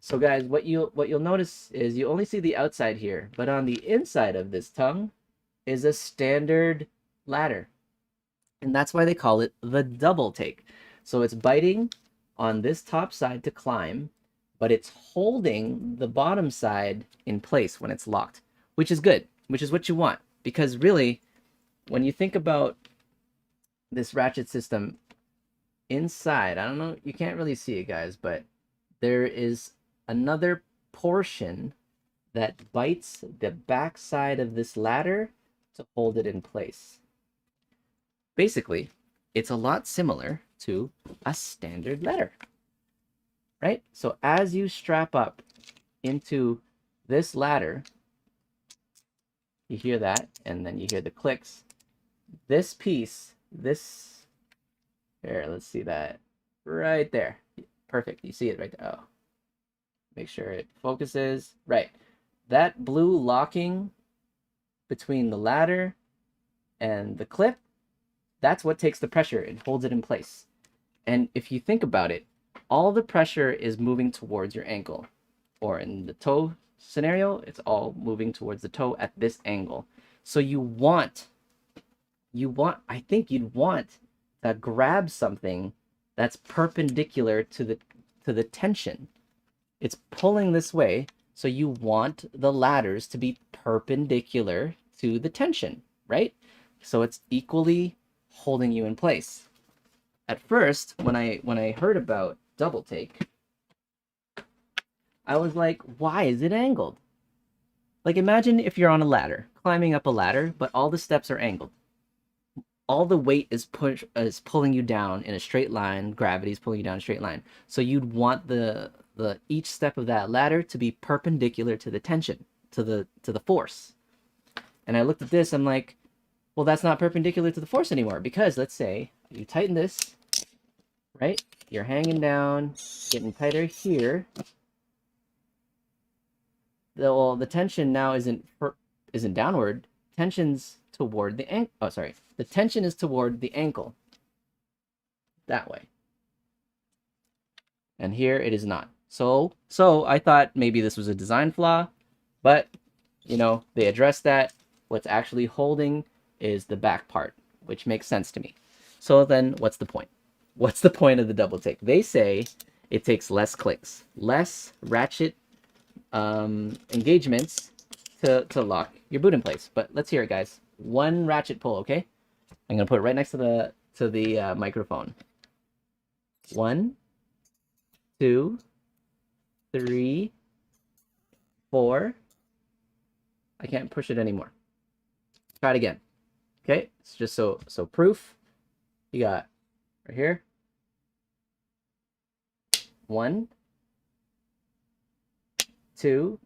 So guys, what you'll notice is you only see the outside here, but on the inside of this tongue is a standard ladder. And that's why they call it the double take. So it's biting on this top side to climb, but it's holding the bottom side in place when it's locked, which is good, which is what you want. Because really, when you think about this ratchet system inside, I don't know, you can't really see it, guys, but there is another portion that bites the back side of this ladder to hold it in place. Basically, it's a lot similar to a standard ladder, right? So as you strap up into this ladder, you hear that, and then you hear the clicks. This piece, here, let's see that right there. Perfect. You see it right there. Oh, make sure it focuses. Right. That blue locking between the ladder and the clip, that's what takes the pressure and holds it in place. And if you think about it, all the pressure is moving towards your ankle, or in the toe scenario, it's all moving towards the toe at this angle. So I think you'd want to grab something that's perpendicular to the tension. It's pulling this way, so you want the ladders to be perpendicular to the tension, right? So it's equally holding you in place. At first, when I heard about double take, I was like, why is it angled? Like imagine if you're on a ladder, climbing up a ladder, but all the steps are angled. All the weight is pulling you down in a straight line. Gravity is pulling you down in a straight line. So you'd want the each step of that ladder to be perpendicular to the tension, to the force. And I looked at this, I'm like, well, that's not perpendicular to the force anymore, because let's say you tighten this, right? You're hanging down, getting tighter here. The tension now isn't downward. Tension's toward the ankle. Oh, sorry. The tension is toward the ankle. That way. And here it is not. So I thought maybe this was a design flaw, but you know, they addressed that. What's actually holding is the back part, which makes sense to me. So then what's the point? What's the point of the double take? They say it takes less clicks, less ratchet engagements to lock your boot in place. But let's hear it, guys. One ratchet pull, okay? I'm gonna put it right next to the microphone. 1, 2, 3, 4. I can't push it anymore. Try it again. Okay, it's just so proof. You got right here. 1, 2,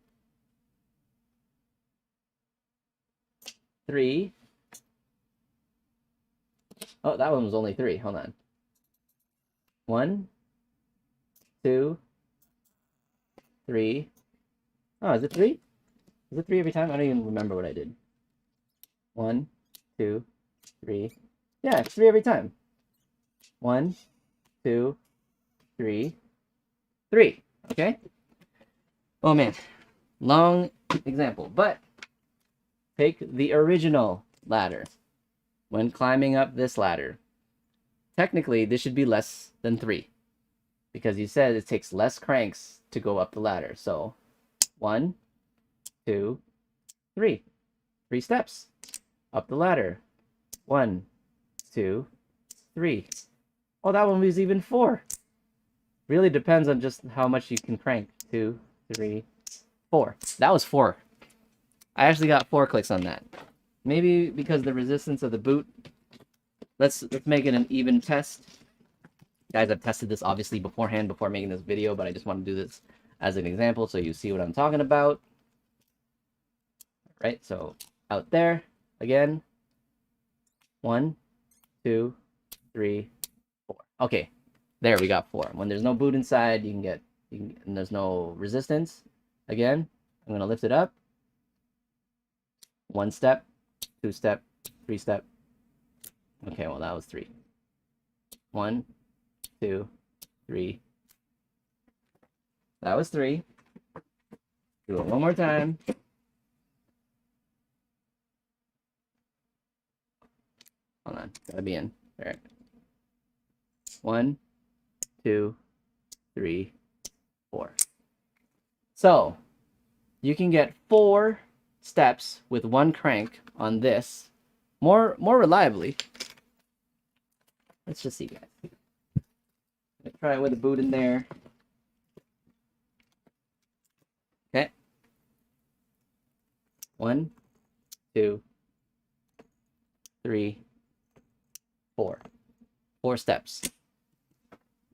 3. Oh, that one was only 3. Hold on. 1, 2, 3. Oh, is it 3? Is it 3 every time? I don't even remember what I did. 1, 2, 3. Yeah, it's 3 every time. 1, 2, 3, 3. Okay. Oh man, long example, but take the original ladder. When climbing up this ladder, technically this should be less than 3, because you said it takes less cranks to go up the ladder. So 1, 2, 3. 3 steps up the ladder. 1, 2, 3. Oh, that one was even 4. Really depends on just how much you can crank. 2, 3, 4. That was 4. I actually got 4 clicks on that. Maybe because the resistance of the boot. Let's make it an even test. Guys, I've tested this obviously beforehand before making this video, but I just want to do this as an example so you see what I'm talking about. Right, so out there again. 1, 2, 3, 4. Okay, there we got 4. When there's no boot inside, and there's no resistance. Again, I'm gonna lift it up. 1 step, 2 step, 3 step. Okay, well that was 3. 1, 2, 3. That was 3. Do it one more time. Hold on, gotta be in. All right. 1, 2, 3, 4. So you can get 4 steps with 1 crank on this more reliably. Let's just see, guys. Try it with a boot in there. Okay. 1, 2, 3, 4. 4 steps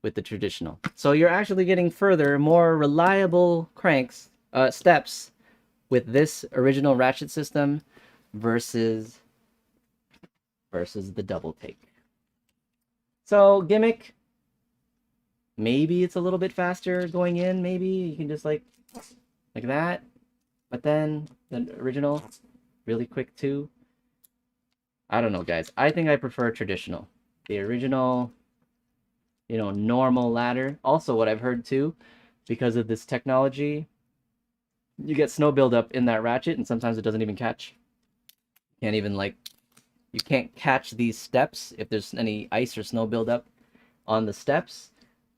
with the traditional. So you're actually getting further, more reliable cranks, steps with this original ratchet system versus the double take. So gimmick, maybe it's a little bit faster going in. Maybe you can just like that, but then the original really quick too. I don't know, guys. I think I prefer traditional. The original, you know, normal ladder. Also, what I've heard too, because of this technology, you get snow buildup in that ratchet, and sometimes it doesn't even catch. Can't even you can't catch these steps if there's any ice or snow buildup on the steps.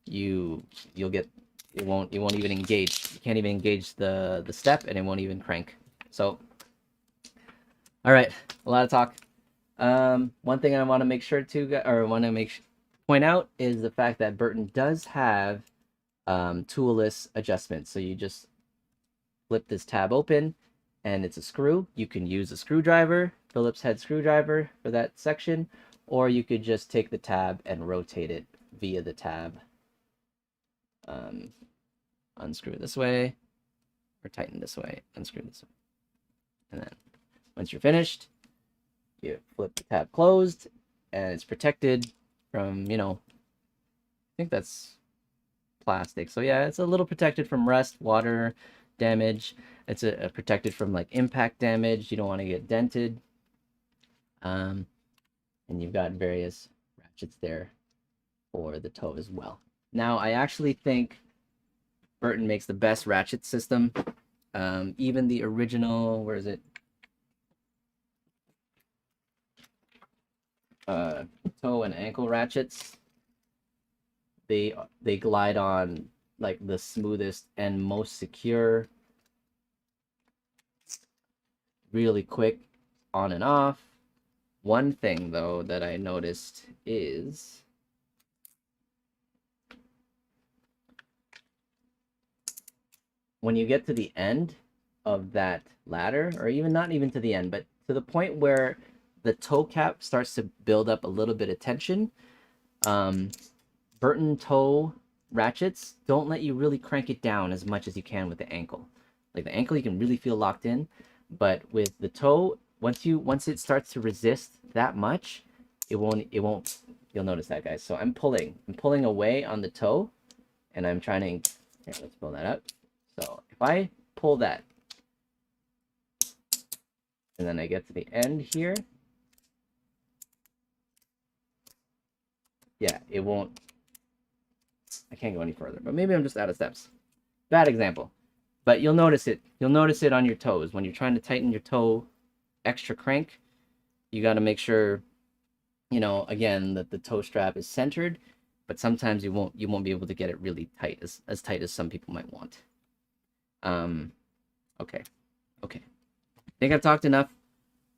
You'll get it won't even engage. You can't even engage the step, and it won't even crank. So, all right, a lot of talk. One thing I want to make sure to, or want to point out, is the fact that Burton does have toolless adjustments. So you just flip this tab open, and it's a screw. You can use a screwdriver, Phillips head screwdriver for that section, or you could just take the tab and rotate it via the tab. Unscrew this way, or tighten this way, unscrew this way. And then once you're finished, you flip the tab closed, and it's protected from, you know, I think that's plastic. So yeah, it's a little protected from rust, water damage. It's a protected from like impact damage. You don't want to get dented. And you've got various ratchets there for the toe as well. Now, I actually think Burton makes the best ratchet system. Even the original, where is it? Toe and ankle ratchets. They glide on like the smoothest and most secure, really quick on and off. One thing though that I noticed is when you get to the end of that ladder, or even not even to the end, but to the point where the toe cap starts to build up a little bit of tension, Burton toe ratchets don't let you really crank it down as much as you can with the ankle. Like the ankle, you can really feel locked in, but with the toe, once it starts to resist that much, it won't. You'll notice that, guys. So I'm pulling away on the toe, and I'm trying to. Here, let's pull that up. So if I pull that, and then I get to the end here, yeah, it won't. I can't go any further, but maybe I'm just out of steps. Bad example, but you'll notice it. You'll notice it on your toes when you're trying to tighten your toe. Extra crank. You got to make sure, you know, again, that the toe strap is centered, but sometimes you won't be able to get it really tight, as tight as some people might want. Okay. I think I've talked enough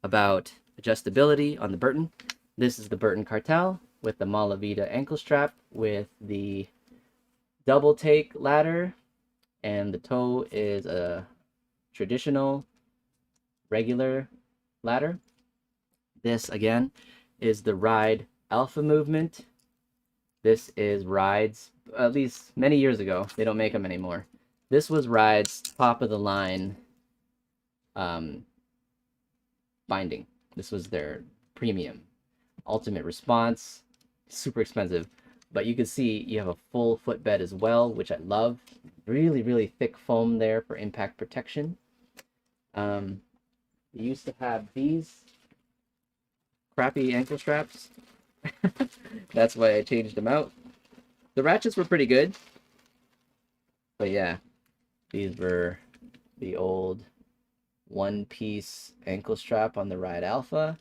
about adjustability on the Burton. This is the Burton Cartel with the Malavida ankle strap with the double take ladder, and the toe is a traditional regular ladder. This again is the Ride Alpha movement. This is Ride's, at least many years ago, they don't make them anymore. This was Ride's top of the line binding. This was their premium ultimate response, super expensive, but you can see you have a full footbed as well, which I love. Really thick foam there for impact protection. You used to have these crappy ankle straps. That's why I changed them out. The ratchets were pretty good, but yeah, these were the old one-piece ankle strap on the Ride Alpha.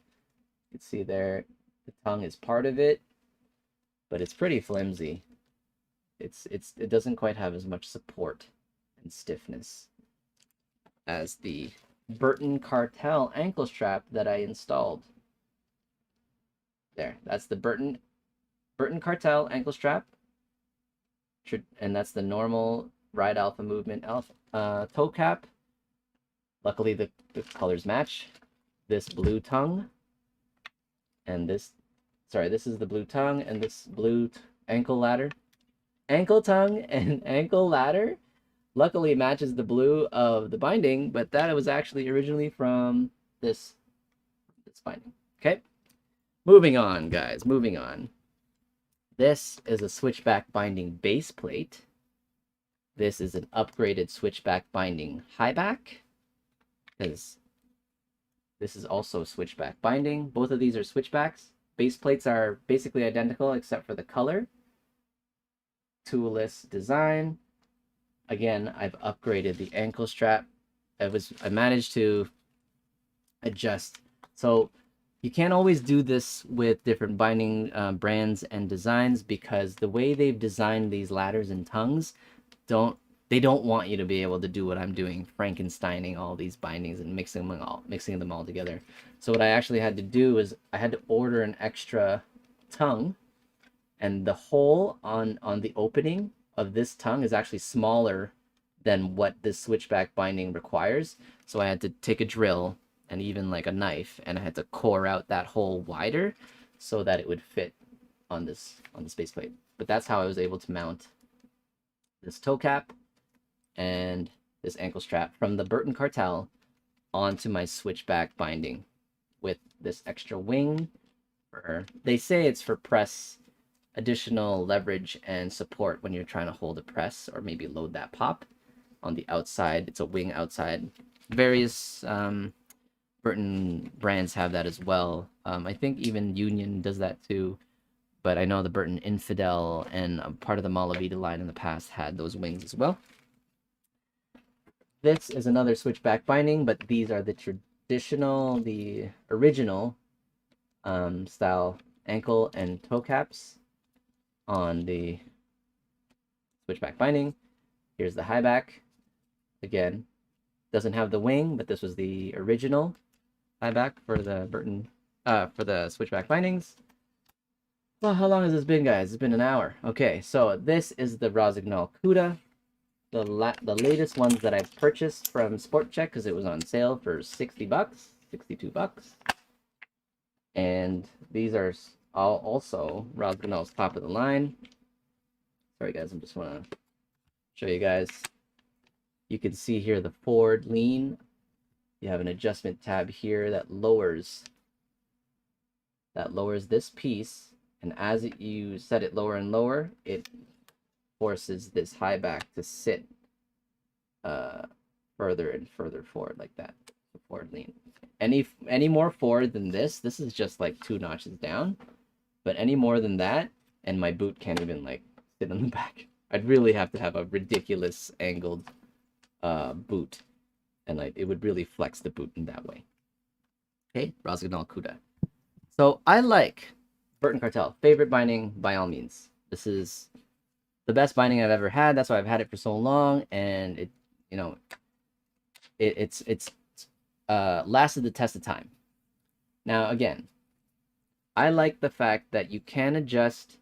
You can see there the tongue is part of it, but it's pretty flimsy. It doesn't quite have as much support and stiffness as the Burton Cartel ankle strap that I installed. There, that's the Burton Cartel ankle strap, and that's the normal Ride Alpha movement toe cap. Luckily, the colors match. This blue tongue, and this is the blue tongue, and this blue ankle tongue and ankle ladder. Luckily, matches the blue of the binding, but that was actually originally from this binding. Okay, moving on, guys. Moving on. This is a switchback binding base plate. This is an upgraded switchback binding high back, because this is also switchback binding. Both of these are switchbacks. Base plates are basically identical except for the color. Toolless design. Again, I've upgraded the ankle strap. I managed to adjust. So you can't always do this with different binding brands and designs, because the way they've designed these ladders and tongues, they don't want you to be able to do what I'm doing, Frankensteining all these bindings and mixing them all together. So what I actually had to do is I had to order an extra tongue, and the hole on the opening of this tongue is actually smaller than what this switchback binding requires. So I had to take a drill and even like a knife, and I had to core out that hole wider so that it would fit on this base plate. But that's how I was able to mount this toe cap and this ankle strap from the Burton Cartel onto my switchback binding with this extra wing. They say it's for press, additional leverage and support when you're trying to hold a press or maybe load that pop on the outside. It's a wing outside. Various Burton brands have that as well. I think even Union does that too, but I know the Burton Infidel and part of the Malavida line in the past had those wings as well. This is another switchback binding, but these are the the original style ankle and toe caps on the switchback binding. Here's the high back. Again, doesn't have the wing, but this was the original high back for the Burton, for the switchback bindings. Well, how long has this been, guys? It's been an hour. Okay, so this is the Rossignol Cuda, the latest ones that I purchased from Sport Check because it was on sale for 60 bucks, 62 bucks. And these are also Rossignol's top of the line. Sorry, guys, I just want to show you guys. You can see here the forward lean. You have an adjustment tab here that lowers this piece, and as you set it lower and lower, it forces this high back to sit further and further forward like that. The forward lean. Any more forward than this is just like 2 notches down. But any more than that, and my boot can't even like sit on the back. I'd really have to have a ridiculous angled boot, and like it would really flex the boot in that way. Okay, Rossignol Cuda. So I like Burton Cartel. Favorite binding by all means. This is the best binding I've ever had. That's why I've had it for so long, and it, you know, it's lasted the test of time. Now again, I like the fact that you can adjust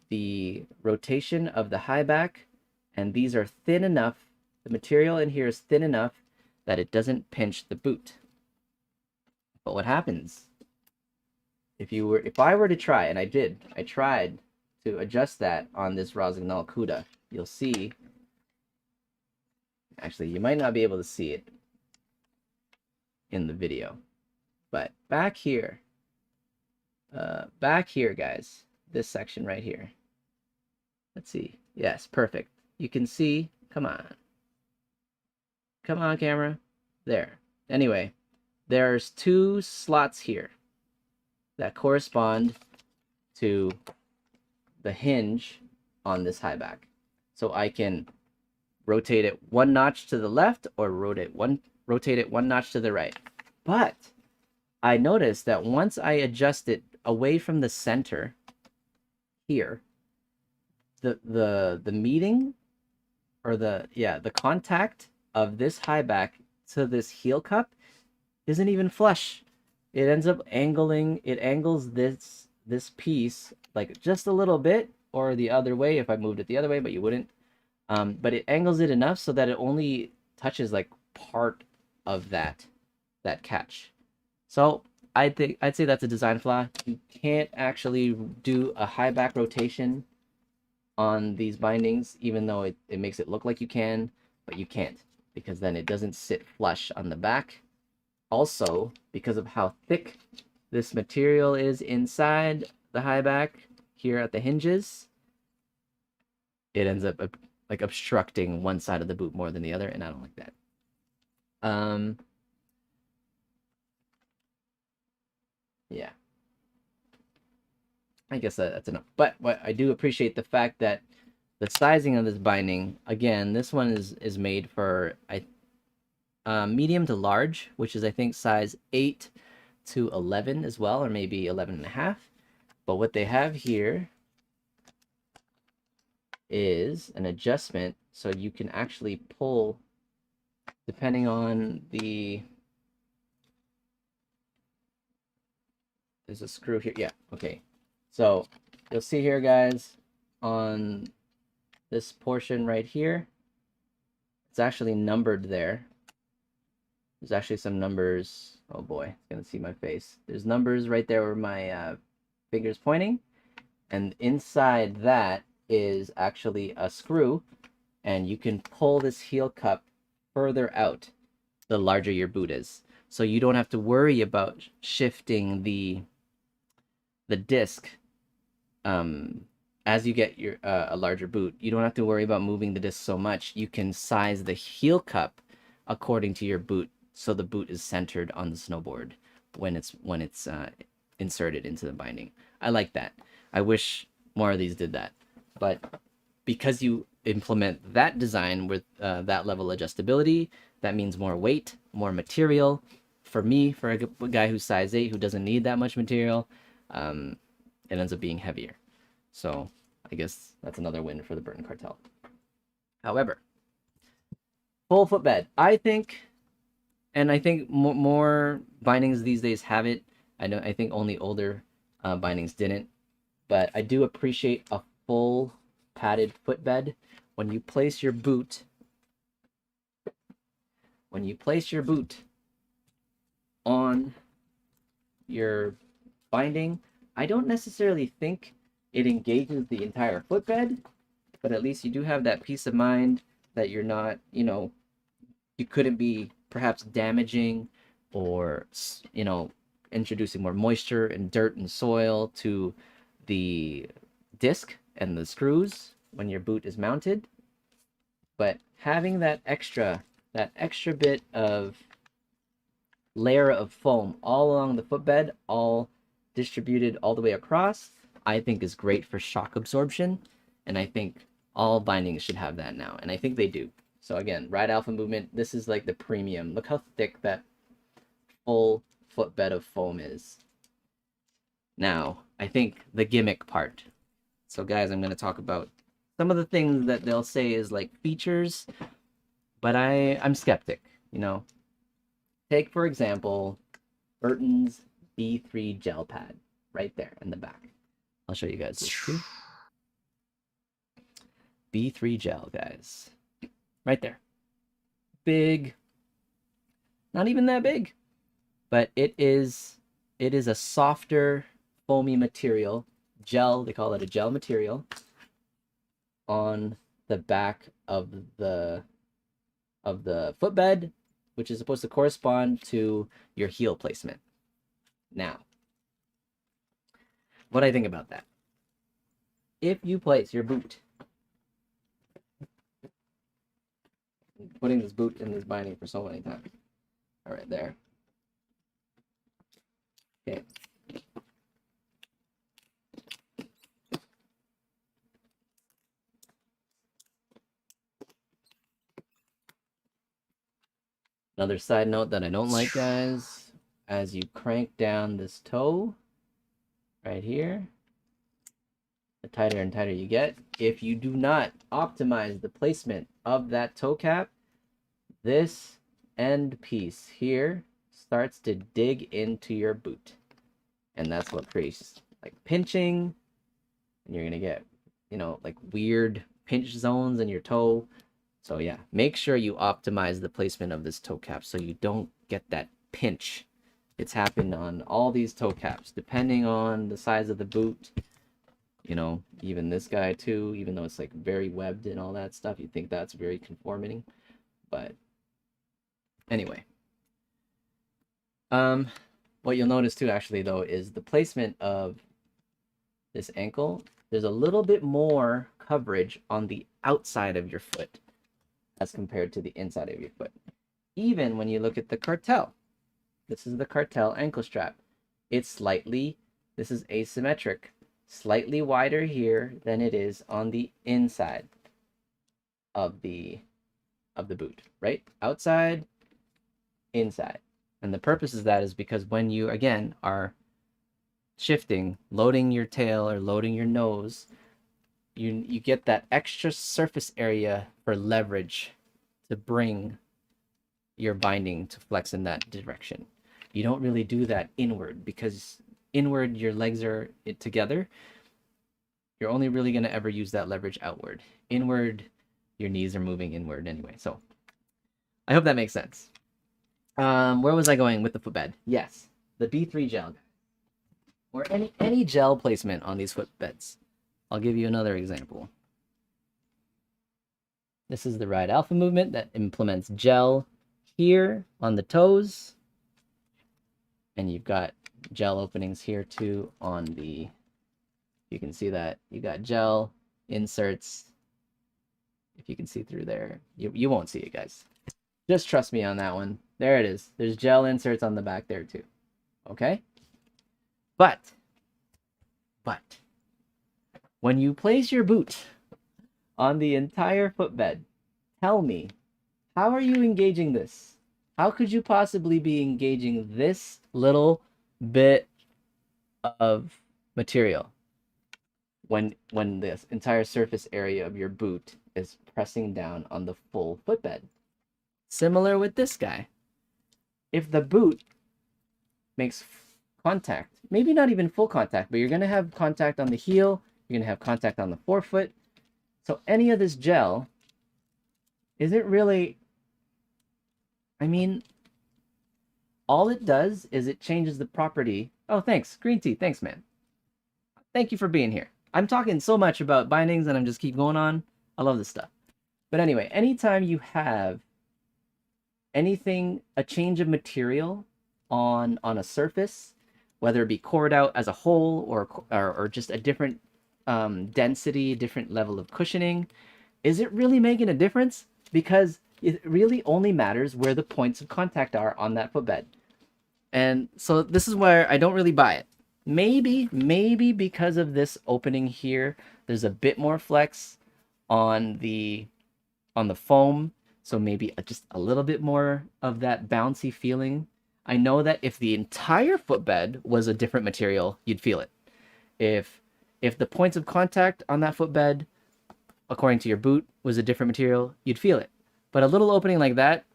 the rotation of the high back, and these are thin enough. The material in here is thin enough that it doesn't pinch the boot. But what happens if I were to try, and I tried to adjust that on this Rossignol Cuda, you'll see, actually you might not be able to see it in the video, but back here, guys, this section right here, let's see, yes, perfect. You can see, come on camera, there. Anyway, there's 2 slots here that correspond to the hinge on this high back. So I can rotate it 1 notch to the left or rotate it 1 notch to the right. But I noticed that once I adjust it away from the center here, the meeting, or the contact of this high back to this heel cup isn't even flush. It ends up angles this piece like just a little bit, or the other way if I moved it the other way, but you wouldn't. But it angles it enough so that it only touches like part of that catch. So I'd say that's a design flaw. You can't actually do a high back rotation on these bindings, even though it makes it look like you can, but you can't, because then it doesn't sit flush on the back. Also, because of how thick this material is inside the high back here at the hinges, it ends up like obstructing one side of the boot more than the other, and I don't like that. Yeah, I guess that's enough. But what I do appreciate the fact that the sizing of this binding, again, this one is made for medium to large, which is I think size 8 to 11 as well, or maybe 11 and a half. But what they have here is an adjustment, so you can actually pull depending on the, there's a screw here. Yeah, okay. So you'll see here, guys, on this portion right here, It's actually numbered there. There's actually some numbers. Oh boy, it's gonna see my face. There's numbers right there where my finger's pointing, and inside that is actually a screw, and you can pull this heel cup further out the larger your boot is. So you don't have to worry about shifting the disc as you get your a larger boot. You don't have to worry about moving the disc so much. You can size the heel cup according to your boot, so the boot is centered on the snowboard when it's inserted into the binding. I like that. I wish more of these did that, but because you implement that design with that level of adjustability, that means more weight, more material. For me, for a guy who's size 8 who doesn't need that much material, it ends up being heavier. So I guess that's another win for the Burton Cartel. However, full footbed, I think, and I think more bindings these days have it. I think only older bindings didn't, but I do appreciate a full padded footbed. When you place your boot, on your binding, I don't necessarily think it engages the entire footbed, but at least you do have that peace of mind that you're not, you couldn't be perhaps damaging or, introducing more moisture and dirt and soil to the disc and the screws when your boot is mounted. But having that extra bit of layer of foam all along the footbed, all distributed all the way across, I think is great for shock absorption, and I think all bindings should have that now, and I think they do. So again, Ride Alpha Movement, this is like the premium. Look how thick that full footbed of foam is. Now, I think the gimmick part. So guys, I'm going to talk about some of the things that they'll say is like features, but I'm skeptic, Take, for example, Burton's B3 gel pad right there in the back. I'll show you guys this too. B3 gel, guys. Right there. Big. Not even that big. But it is a softer, foamy material. Gel, they call it a gel material, on the back of the footbed, which is supposed to correspond to your heel placement. Now, what I think about that. If you place your boot, putting this boot in this binding for so many times. All right, there. Okay. Another side note that I don't like, guys, as you crank down this toe right here, the tighter and tighter you get, if you do not optimize the placement of that toe cap, this end piece here starts to dig into your boot. And that's what creates like pinching, and you're gonna get, like weird pinch zones in your toe. So yeah, make sure you optimize the placement of this toe cap so you don't get that pinch. It's happened on all these toe caps, depending on the size of the boot. Even this guy too, even though it's like very webbed and all that stuff, you think that's very conforming. But anyway, what you'll notice too, actually, though, is the placement of this ankle. There's a little bit more coverage on the outside of your foot as compared to the inside of your foot. Even when you look at the Cartel, this is the Cartel ankle strap. This is asymmetric, slightly wider here than it is on the inside of the boot, right? Outside, inside. And the purpose of that is because when you, again, are shifting, loading your tail or loading your nose, you get that extra surface area for leverage to bring your binding to flex in that direction. You don't really do that inward, because inward your legs are together. You're only really going to ever use that leverage outward. Inward, your knees are moving inward anyway. So I hope that makes sense. Where was I going with the footbed? Yes, the B3 gel, or any gel placement on these footbeds. I'll give you another example. This is the Ride Alpha movement that implements gel here on the toes, and you've got gel openings here too on the. You can see that you got gel inserts. If you can see through there, you won't see it, guys. Just trust me on that one. There it is. There's gel inserts on the back there too. Okay? But when you place your boot on the entire footbed, tell me, how are you engaging this? How could you possibly be engaging this little bit of material when this entire surface area of your boot is pressing down on the full footbed? Similar with this guy. If the boot makes contact, maybe not even full contact, but you're going to have contact on the heel, you're going to have contact on the forefoot. So any of this gel isn't really, I mean, all it does is it changes the property. Oh, thanks. Green tea. Thanks, man. Thank you for being here. I'm talking so much about bindings and I'm just keep going on. I love this stuff. But anyway, anytime you have anything, a change of material on a surface, whether it be cored out as a whole or just a different density, different level of cushioning, is it really making a difference? Because it really only matters where the points of contact are on that footbed. And so this is where I don't really buy it. Maybe because of this opening here, there's a bit more flex on the foam. So maybe just a little bit more of that bouncy feeling. I know that if the entire footbed was a different material, you'd feel it. If the points of contact on that footbed, according to your boot, was a different material, you'd feel it. But a little opening like that,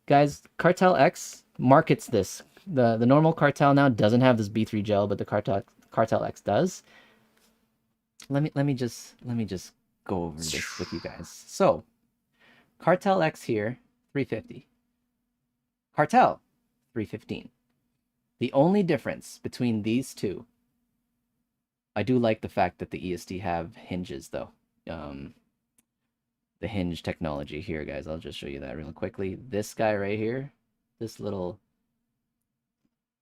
guys, Cartel X markets this. The normal Cartel now doesn't have this B3 gel, but the Cartel X does. Let me just go over this with you guys. So, Cartel X here, 350. Cartel, 315. The only difference between these two, I do like the fact that the EST have hinges though. The Hinge Technology here, guys. I'll just show you that real quickly. This guy right here, this little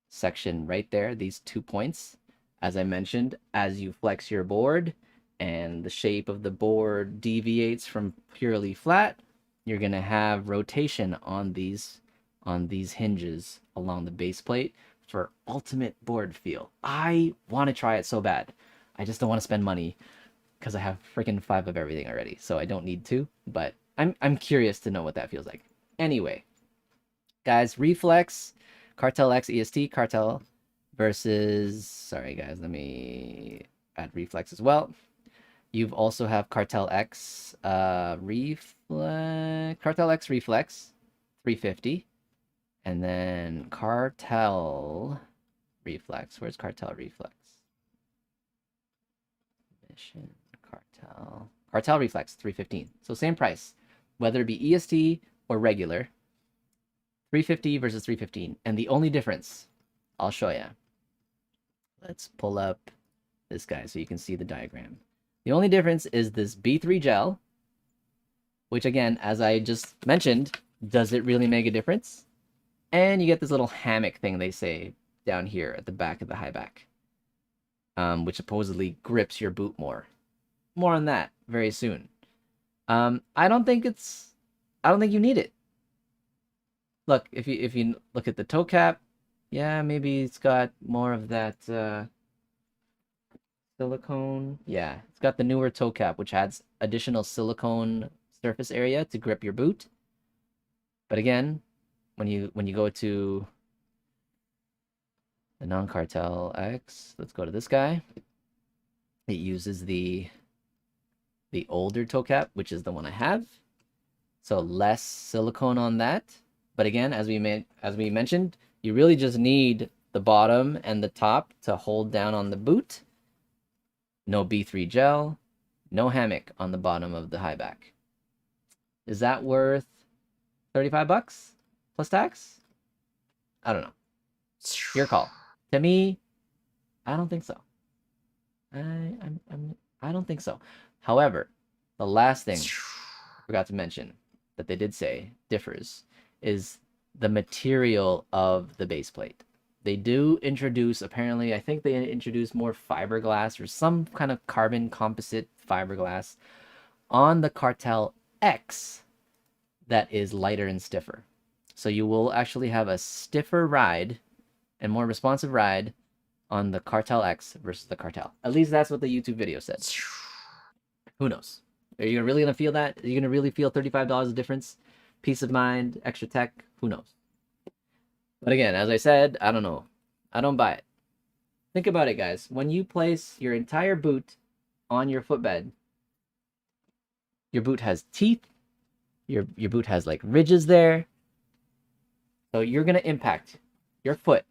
section right there, these 2 points, as I mentioned, as you flex your board and the shape of the board deviates from purely flat, you're going to have rotation on these hinges along the base plate for ultimate board feel. I want to try it so bad. I just don't want to spend money because I have freaking 5 of everything already, so I don't need to, but I'm curious to know what that feels like. Anyway, guys, reflex, Cartel X EST, Cartel versus, sorry guys, let me add reflex as well. You've also have Cartel X reflex, Cartel X reflex, 350, and then Cartel reflex. Where's Cartel reflex? Mission Cartel reflex, 315. So same price, whether it be EST or regular. 350 versus 315, and the only difference, I'll show you. Let's pull up this guy so you can see the diagram. The only difference is this B3 gel, which again, as I just mentioned, does it really make a difference? And you get this little hammock thing they say down here at the back of the high back, which supposedly grips your boot more. More on that very soon. I don't think you need it. Look, if you look at the toe cap, yeah, maybe it's got more of that silicone. Yeah, it's got the newer toe cap, which adds additional silicone surface area to grip your boot. But again, when you go to the non-Cartel X, let's go to this guy. It uses the older toe cap, which is the one I have. So less silicone on that. But again, as we mentioned, you really just need the bottom and the top to hold down on the boot. No B3 gel, no hammock on the bottom of the high back. Is that worth $35 plus tax? I don't know. Your call. To me, I don't think so. I don't think so. However, the last thing I forgot to mention that they did say differs is the material of the base plate. They do introduce, apparently, I think they introduce more fiberglass or some kind of carbon composite fiberglass on the Cartel X that is lighter and stiffer. So you will actually have a stiffer ride and more responsive ride on the Cartel X versus the Cartel. At least that's what the YouTube video said. Who knows? Are you really going to feel that? Are you going to really feel $35 of difference? Peace of mind, extra tech? Who knows? But again, as I said, I don't know. I don't buy it. Think about it, guys. When you place your entire boot on your footbed, your boot has teeth. Your boot has like ridges there. So you're going to impact your foot.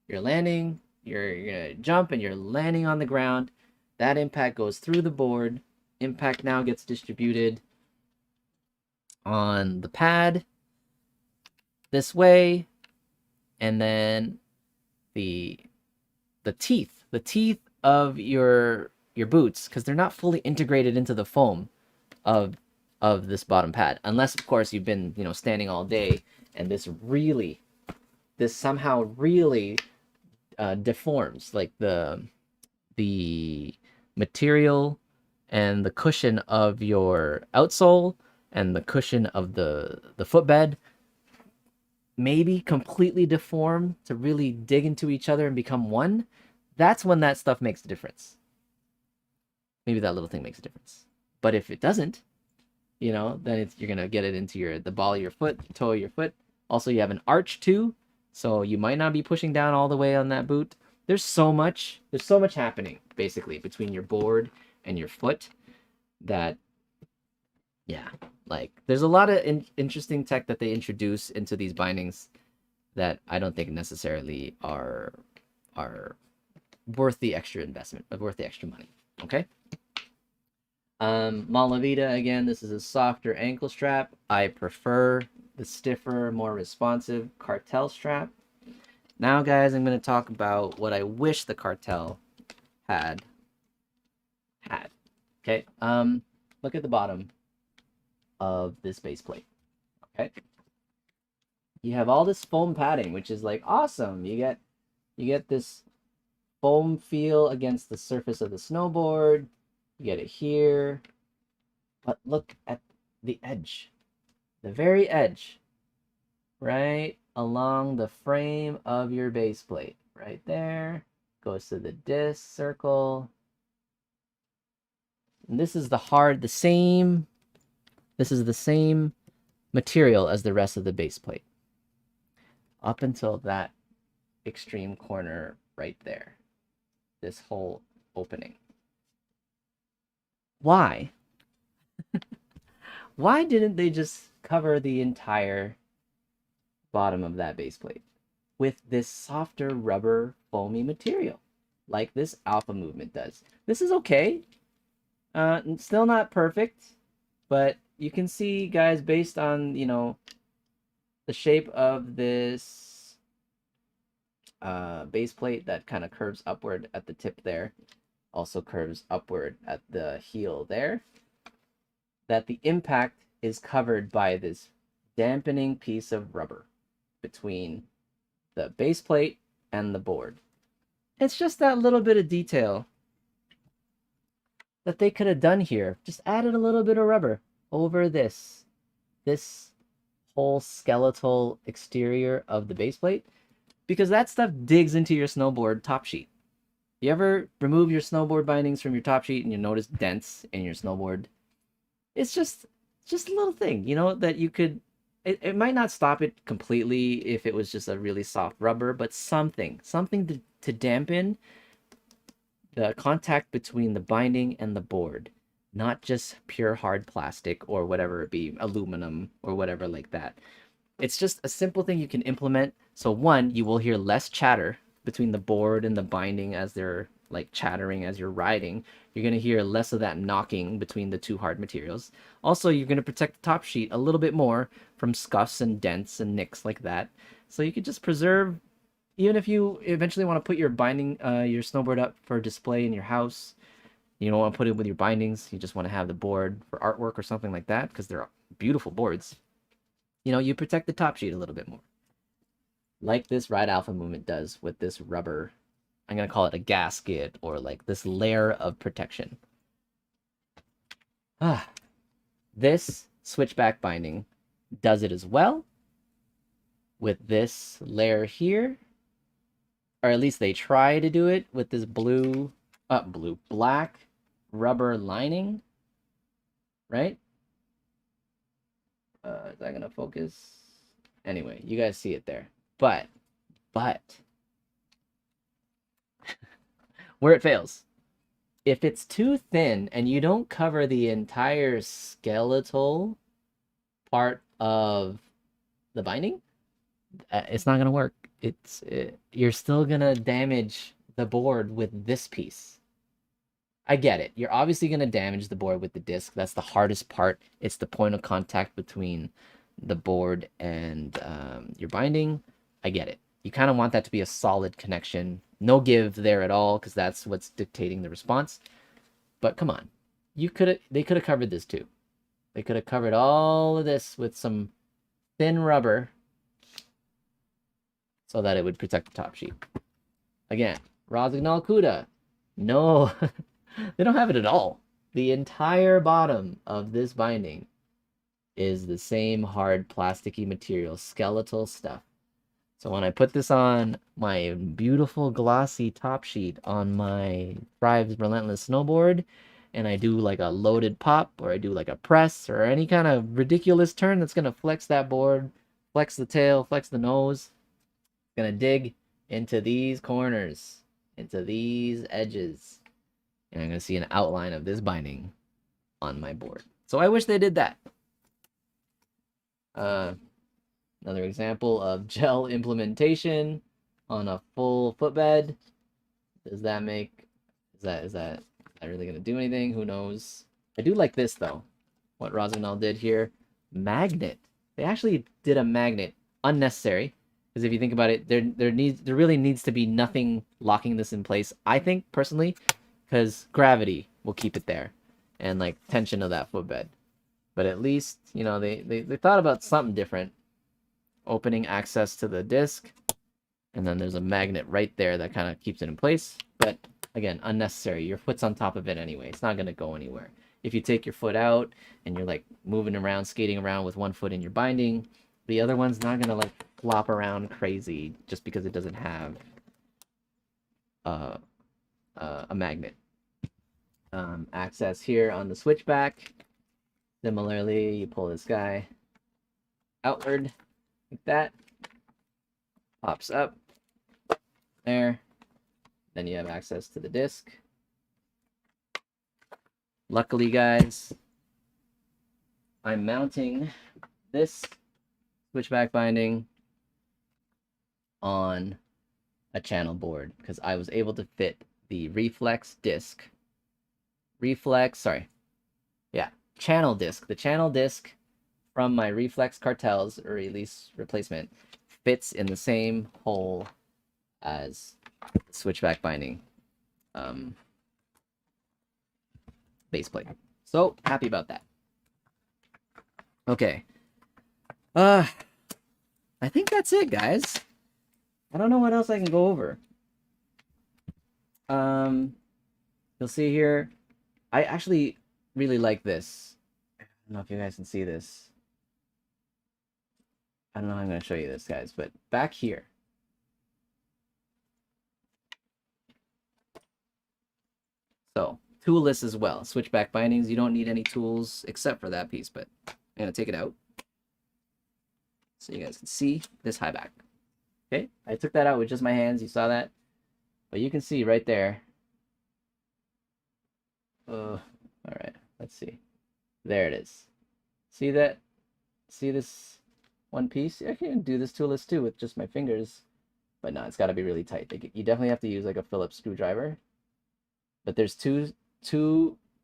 You're landing, you're going to jump, and you're landing on the ground. That impact goes through the board. Impact now gets distributed on the pad this way, and then the teeth of your boots, because they're not fully integrated into the foam of this bottom pad, unless of course you've been standing all day and this somehow really deforms, like the material and the cushion of your outsole and the cushion of the footbed maybe completely deform to really dig into each other and become one. That's when that stuff makes a difference. Maybe that little thing makes a difference. But if it doesn't, then you're gonna get it into the ball of your foot, the toe of your foot. Also, you have an arch too, so you might not be pushing down all the way on that boot. There's so much happening basically between your board and your foot that, yeah, like there's a lot of interesting tech that they introduce into these bindings that I don't think necessarily are worth the extra investment, worth the extra money. Okay. Malavida, again, this is a softer ankle strap. I prefer the stiffer, more responsive Cartel strap. Now, guys, I'm going to talk about what I wish the Cartel had. Okay, look at the bottom of this base plate. Okay, you have all this foam padding, which is like awesome. You get this foam feel against the surface of the snowboard. You get it here, but look at the edge, the very edge, right along the frame of your base plate, right there, goes to the disc circle. And this is the same material as the rest of the base plate, up until that extreme corner right there, this whole opening. Why? Why didn't they just cover the entire bottom of that base plate with this softer rubber foamy material like this Alpha Movement does? This is okay. Still not perfect, but you can see, guys, based on, the shape of this base plate that kind of curves upward at the tip there, also curves upward at the heel there, that the impact is covered by this dampening piece of rubber between the base plate and the board. It's just that little bit of detail that they could have done here. Just added a little bit of rubber over this whole skeletal exterior of the base plate, because that stuff digs into your snowboard top sheet. You ever remove your snowboard bindings from your top sheet and you notice dents in your snowboard? It's just a little thing, that you could, it might not stop it completely if it was just a really soft rubber, but something to dampen the contact between the binding and the board, not just pure hard plastic or whatever it be, aluminum or whatever like that. It's just a simple thing you can implement. So one, you will hear less chatter between the board and the binding as they're like chattering as you're riding. You're going to hear less of that knocking between the two hard materials. Also, you're going to protect the top sheet a little bit more from scuffs and dents and nicks like that. So you could just preserve, even if you eventually want to put your binding, your snowboard up for display in your house, you don't want to put it with your bindings, you just want to have the board for artwork or something like that, because they're beautiful boards. You know, you protect the top sheet a little bit more. Like this Ride Alpha movement does with this rubber, I'm going to call it a gasket, or like this layer of protection. This switchback binding does it as well with this layer here, or at least they try to do it with this black rubber lining, right? Is that gonna focus? Anyway, you guys see it there. But where it fails, if it's too thin and you don't cover the entire skeletal part of the binding, it's not gonna work. You're still gonna damage the board with this piece. I get it. You're obviously going to damage the board with the disc. That's the hardest part. It's the point of contact between the board and your binding. I get it. You kind of want that to be a solid connection. No give there at all, because that's what's dictating the response. But come on. They could have covered this too. They could have covered all of this with some thin rubber so that it would protect the top sheet. Again, Rossignol Cuda. No. They don't have it at all. The entire bottom of this binding is the same hard plasticky material, skeletal stuff. So when I put this on my beautiful glossy top sheet on my Thrive's Relentless snowboard, and I do like a loaded pop, or I do like a press, or any kind of ridiculous turn that's going to flex that board, flex the tail, flex the nose, it's going to dig into these corners, into these edges. And I'm going to see an outline of this binding on my board. So I wish they did that. Another example of gel implementation on a full footbed. Does that make... Is that really going to do anything? Who knows? I do like this, though. What Rossignol did here. Magnet. They actually did a magnet. Unnecessary. Because if you think about it, there really needs to be nothing locking this in place. I think, personally... because gravity will keep it there, and like tension of that footbed. But at least, you know, they thought about something different. Opening access to the disc, and then there's a magnet right there that kind of keeps it in place. But again, unnecessary. Your foot's on top of it anyway. It's not going to go anywhere. If you take your foot out and you're like moving around, skating around with one foot in your binding, the other one's not going to like flop around crazy just because it doesn't have a magnet. Access here on the switchback. Similarly, you pull this guy outward like that. Pops up there. Then you have access to the disc. Luckily, guys, I'm mounting this switchback binding on a channel board because I was able to fit the reflex disc. Channel disc. The channel disc from my Reflex Cartel's release replacement fits in the same hole as the switchback binding base plate. So happy about that. Okay. I think that's it, guys. I don't know what else I can go over. You'll see here, I actually really like this. I don't know if you guys can see this. I don't know how I'm going to show you this, guys, but back here. So, toolless as well. Switchback bindings, you don't need any tools except for that piece, but I'm going to take it out so you guys can see this high back. Okay, I took that out with just my hands. You saw that? But you can see right there. All right, let's see. There it is. See that? See this one piece? I can do this toolless too with just my fingers, but no, it's got to be really tight. You definitely have to use like a Phillips screwdriver but there's two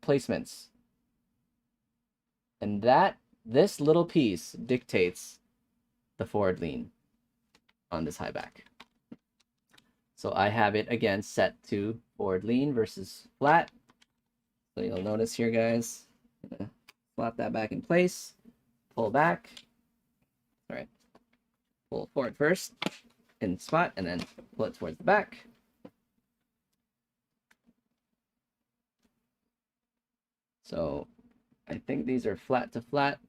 placements, and this little piece dictates the forward lean on this high back. So I have it again set to forward lean versus flat. So you'll notice here, guys, flop that back in place, pull back. All right, pull forward first in spot, and then pull it towards the back. So I think these are flat to flat.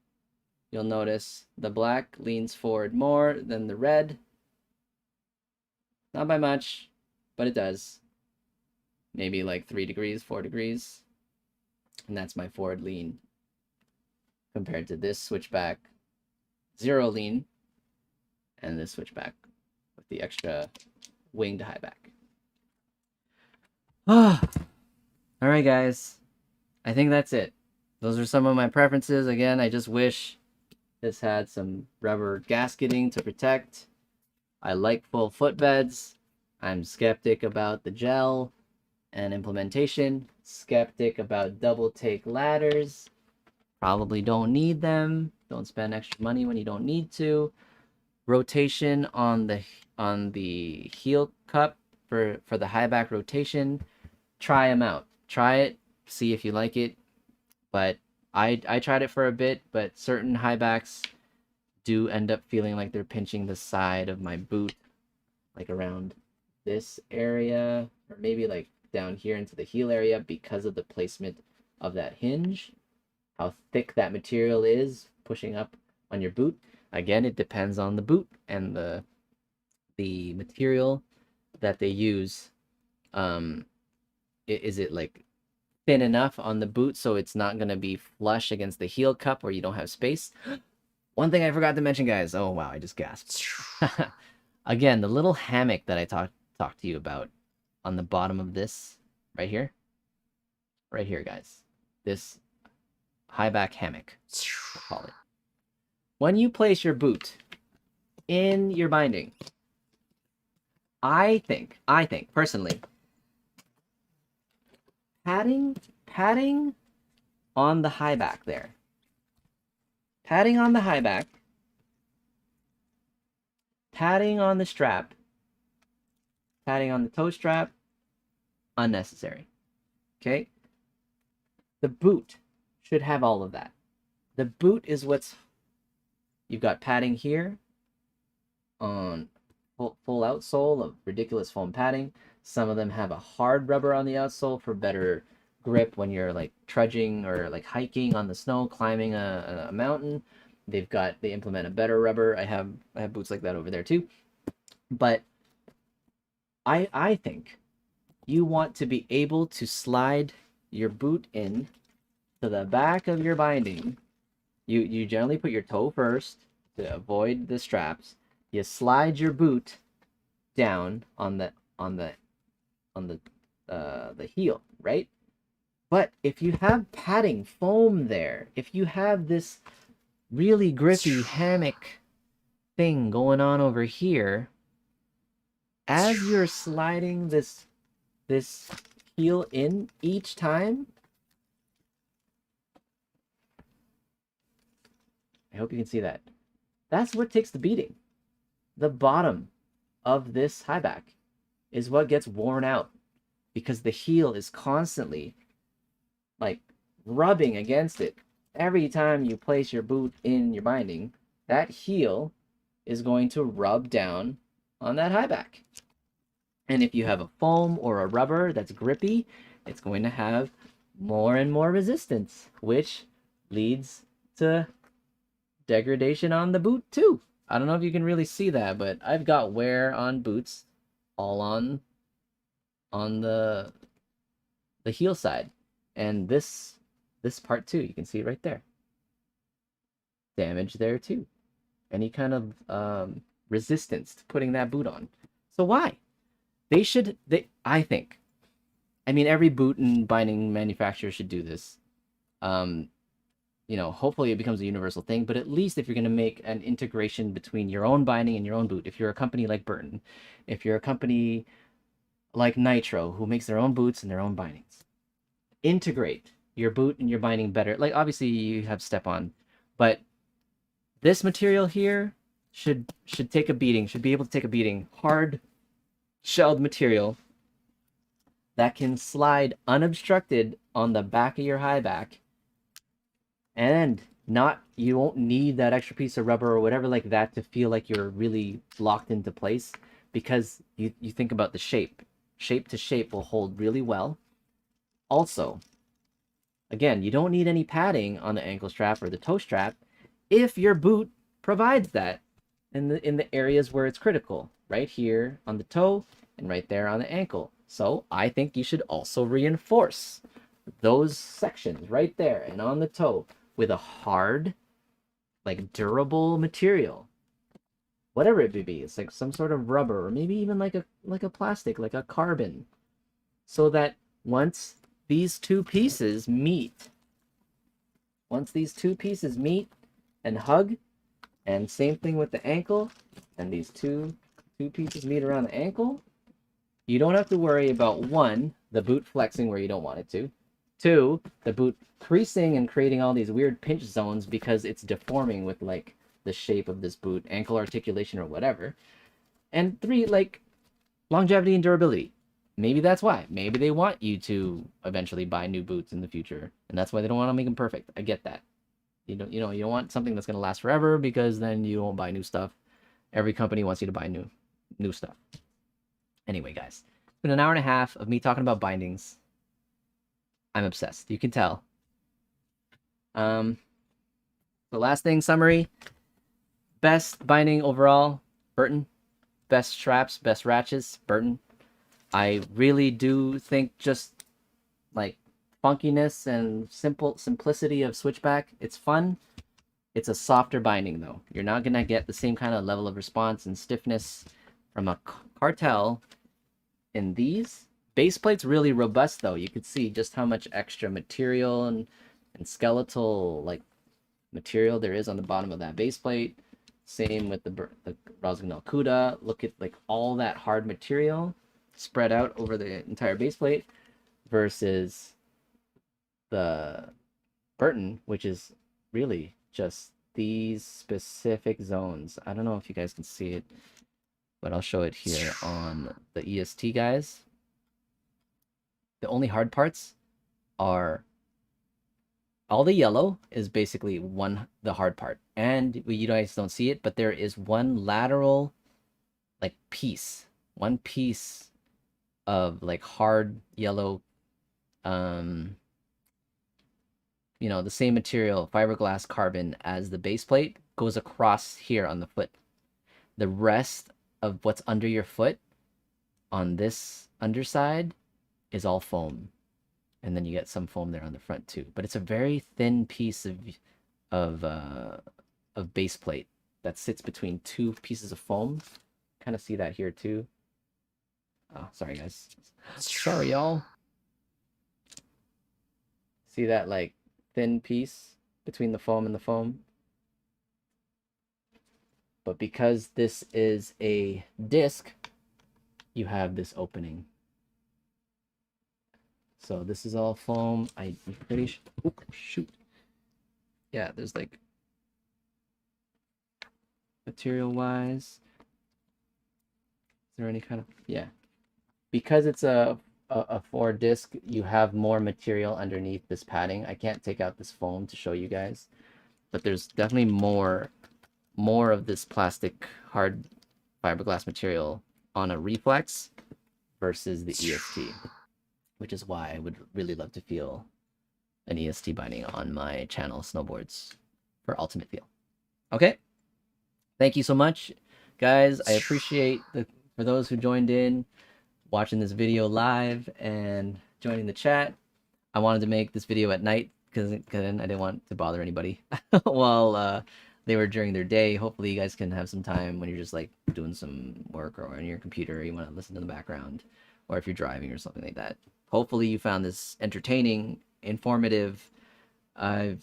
You'll notice the black leans forward more than the red. Not by much, but it does. Maybe like 3 degrees, 4 degrees. And that's my forward lean compared to this switchback 0 lean and this switchback with the extra winged high back. All right, guys. I think that's it. Those are some of my preferences. Again, I just wish this had some rubber gasketing to protect. I like full footbeds. I'm skeptic about the gel and implementation. Skeptic about double take ladders. Probably don't need them. Don't spend extra money when you don't need to. Rotation on the heel cup for the high back rotation. Try them out. Try it. See if you like it. But I tried it for a bit, but certain high backs do end up feeling like they're pinching the side of my boot, like around this area, or maybe like down here into the heel area because of the placement of that hinge, how thick that material is pushing up on your boot. Again, it depends on the boot and the material that they use. Is it like thin enough on the boot so it's not going to be flush against the heel cup where you don't have space? One thing I forgot to mention, guys. Oh, wow, I just gasped. Again, the little hammock that I talked to you about on the bottom of this, right here. Right here, guys. This high back hammock, we'll call it. When you place your boot in your binding, I think, personally, padding on the high back there. Padding on the high back. Padding on the strap. Padding on the toe strap. Unnecessary. Okay? The boot should have all of that. The boot is what's... You've got padding here on full outsole of ridiculous foam padding. Some of them have a hard rubber on the outsole for better grip when you're like trudging or like hiking on the snow, climbing a mountain. They implement a better rubber. I have boots like that over there too. But I think you want to be able to slide your boot in to the back of your binding. You generally put your toe first to avoid the straps. You slide your boot down on the heel, right? But if you have padding foam there, if you have this really grippy hammock thing going on over here, as you're sliding this heel in each time, I hope you can see that. That's what takes the beating. The bottom of this high back is what gets worn out because the heel is constantly like rubbing against it. Every time you place your boot in your binding, that heel is going to rub down on that high back. And if you have a foam or a rubber that's grippy, it's going to have more and more resistance, which leads to degradation on the boot too. I don't know if you can really see that, but I've got wear on boots all on the heel side. And this part too, you can see it right there. Damage there too. Any kind of resistance to putting that boot on. So why? I think. I mean, every boot and binding manufacturer should do this. Hopefully it becomes a universal thing, but at least if you're going to make an integration between your own binding and your own boot, if you're a company like Burton, if you're a company like Nitro, who makes their own boots and their own bindings, integrate your boot and your binding better. Like obviously you have step on, but this material here should take a beating, should be able to take a beating. Hard shelled material that can slide unobstructed on the back of your high back, and not, you won't need that extra piece of rubber or whatever like that to feel like you're really locked into place, because you think about the shape to shape will hold really well. Also, again, you don't need any padding on the ankle strap or the toe strap if your boot provides that in the areas where it's critical, right here on the toe and right there on the ankle. So I think you should also reinforce those sections right there and on the toe with a hard, like durable material, whatever it may be. It's like some sort of rubber, or maybe even like a plastic, like a carbon, so that once these two pieces meet and hug, and same thing with the ankle, and these two pieces meet around the ankle, you don't have to worry about, one, the boot flexing where you don't want it to, two, the boot creasing and creating all these weird pinch zones because it's deforming with like the shape of this boot, ankle articulation or whatever, and three, like longevity and durability. Maybe that's why. Maybe they want you to eventually buy new boots in the future, and that's why they don't want to make them perfect. I get that. You don't want something that's going to last forever, because then you won't buy new stuff. Every company wants you to buy new stuff. Anyway, guys, it's been an hour and a half of me talking about bindings. I'm obsessed. You can tell. The last thing, summary. Best binding overall, Burton. Best straps, best ratchets, Burton. I really do think just like funkiness and simplicity of Switchback, it's fun. It's a softer binding though. You're not gonna get the same kind of level of response and stiffness from a Cartel in these. Base plate's really robust though. You could see just how much extra material and skeletal like material there is on the bottom of that base plate. Same with the Rossignol Cuda. Look at like all that hard material spread out over the entire base plate versus the Burton, which is really just these specific zones. I don't know if you guys can see it, but I'll show it here on the EST, guys. The only hard parts are all the yellow is basically the hard part, and you guys don't see it, but there is one lateral like one piece of like hard yellow, the same material, fiberglass carbon as the base plate, goes across here on the foot. The rest of what's under your foot on this underside is all foam, and then you get some foam there on the front too, but it's a very thin piece of base plate that sits between two pieces of foam. Kind of see that here too. Oh, sorry guys. Sorry, y'all. See that like thin piece between the foam and the foam? But because this is a disc, you have this opening. So this is all foam. I'm pretty sure. Oh, shoot. Yeah, there's like material-wise. Is there any kind of, yeah. Because it's a 4 disc, you have more material underneath this padding. I can't take out this foam to show you guys, but there's definitely more of this plastic hard fiberglass material on a reflex versus the EST, which is why I would really love to feel an EST binding on my channel Snowboards for ultimate feel. Okay, thank you so much, guys. I appreciate for those who joined in, watching this video live and joining the chat. I wanted to make this video at night because I didn't want to bother anybody while they were during their day. Hopefully you guys can have some time when you're just like doing some work or on your computer, you want to listen to the background, or if you're driving or something like that. Hopefully you found this entertaining, informative. I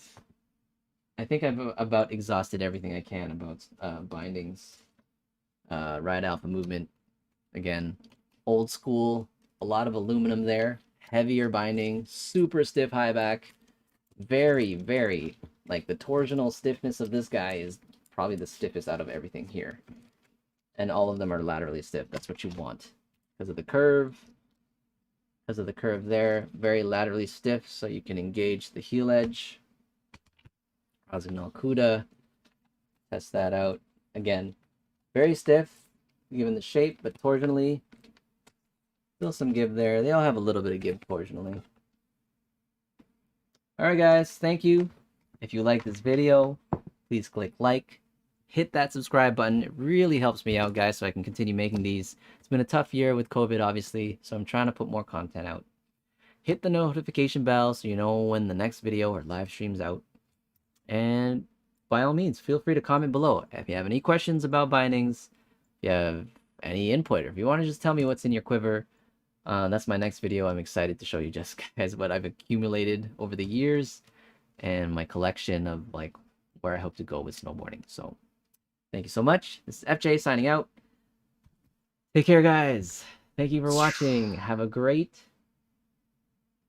think I've about exhausted everything I can about bindings. Ride alpha movement, again, old school, a lot of aluminum there, heavier binding, super stiff high back, very, very, like the torsional stiffness of this guy is probably the stiffest out of everything here. And all of them are laterally stiff. That's what you want because of the curve. Because of the curve there, very laterally stiff, so you can engage the heel edge. Rossignol Cuda, test that out. Again, very stiff, given the shape, but torsionally, still some give there. They all have a little bit of give torsionally. Alright guys, thank you. If you like this video, please click like. Hit that subscribe button. It really helps me out, guys, so I can continue making these. It's been a tough year with COVID, obviously, so I'm trying to put more content out. Hit the notification bell so you know when the next video or live stream's out. And by all means, feel free to comment below. If you have any questions about bindings, if you have any input, or if you want to just tell me what's in your quiver, that's my next video. I'm excited to show you just, guys, what I've accumulated over the years and my collection of, like, where I hope to go with snowboarding. So thank you so much. This is FJ signing out. Take care, guys. Thank you for watching. Have a great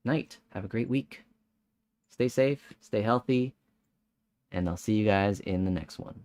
night. Have a great week. Stay safe, stay healthy, and I'll see you guys in the next one.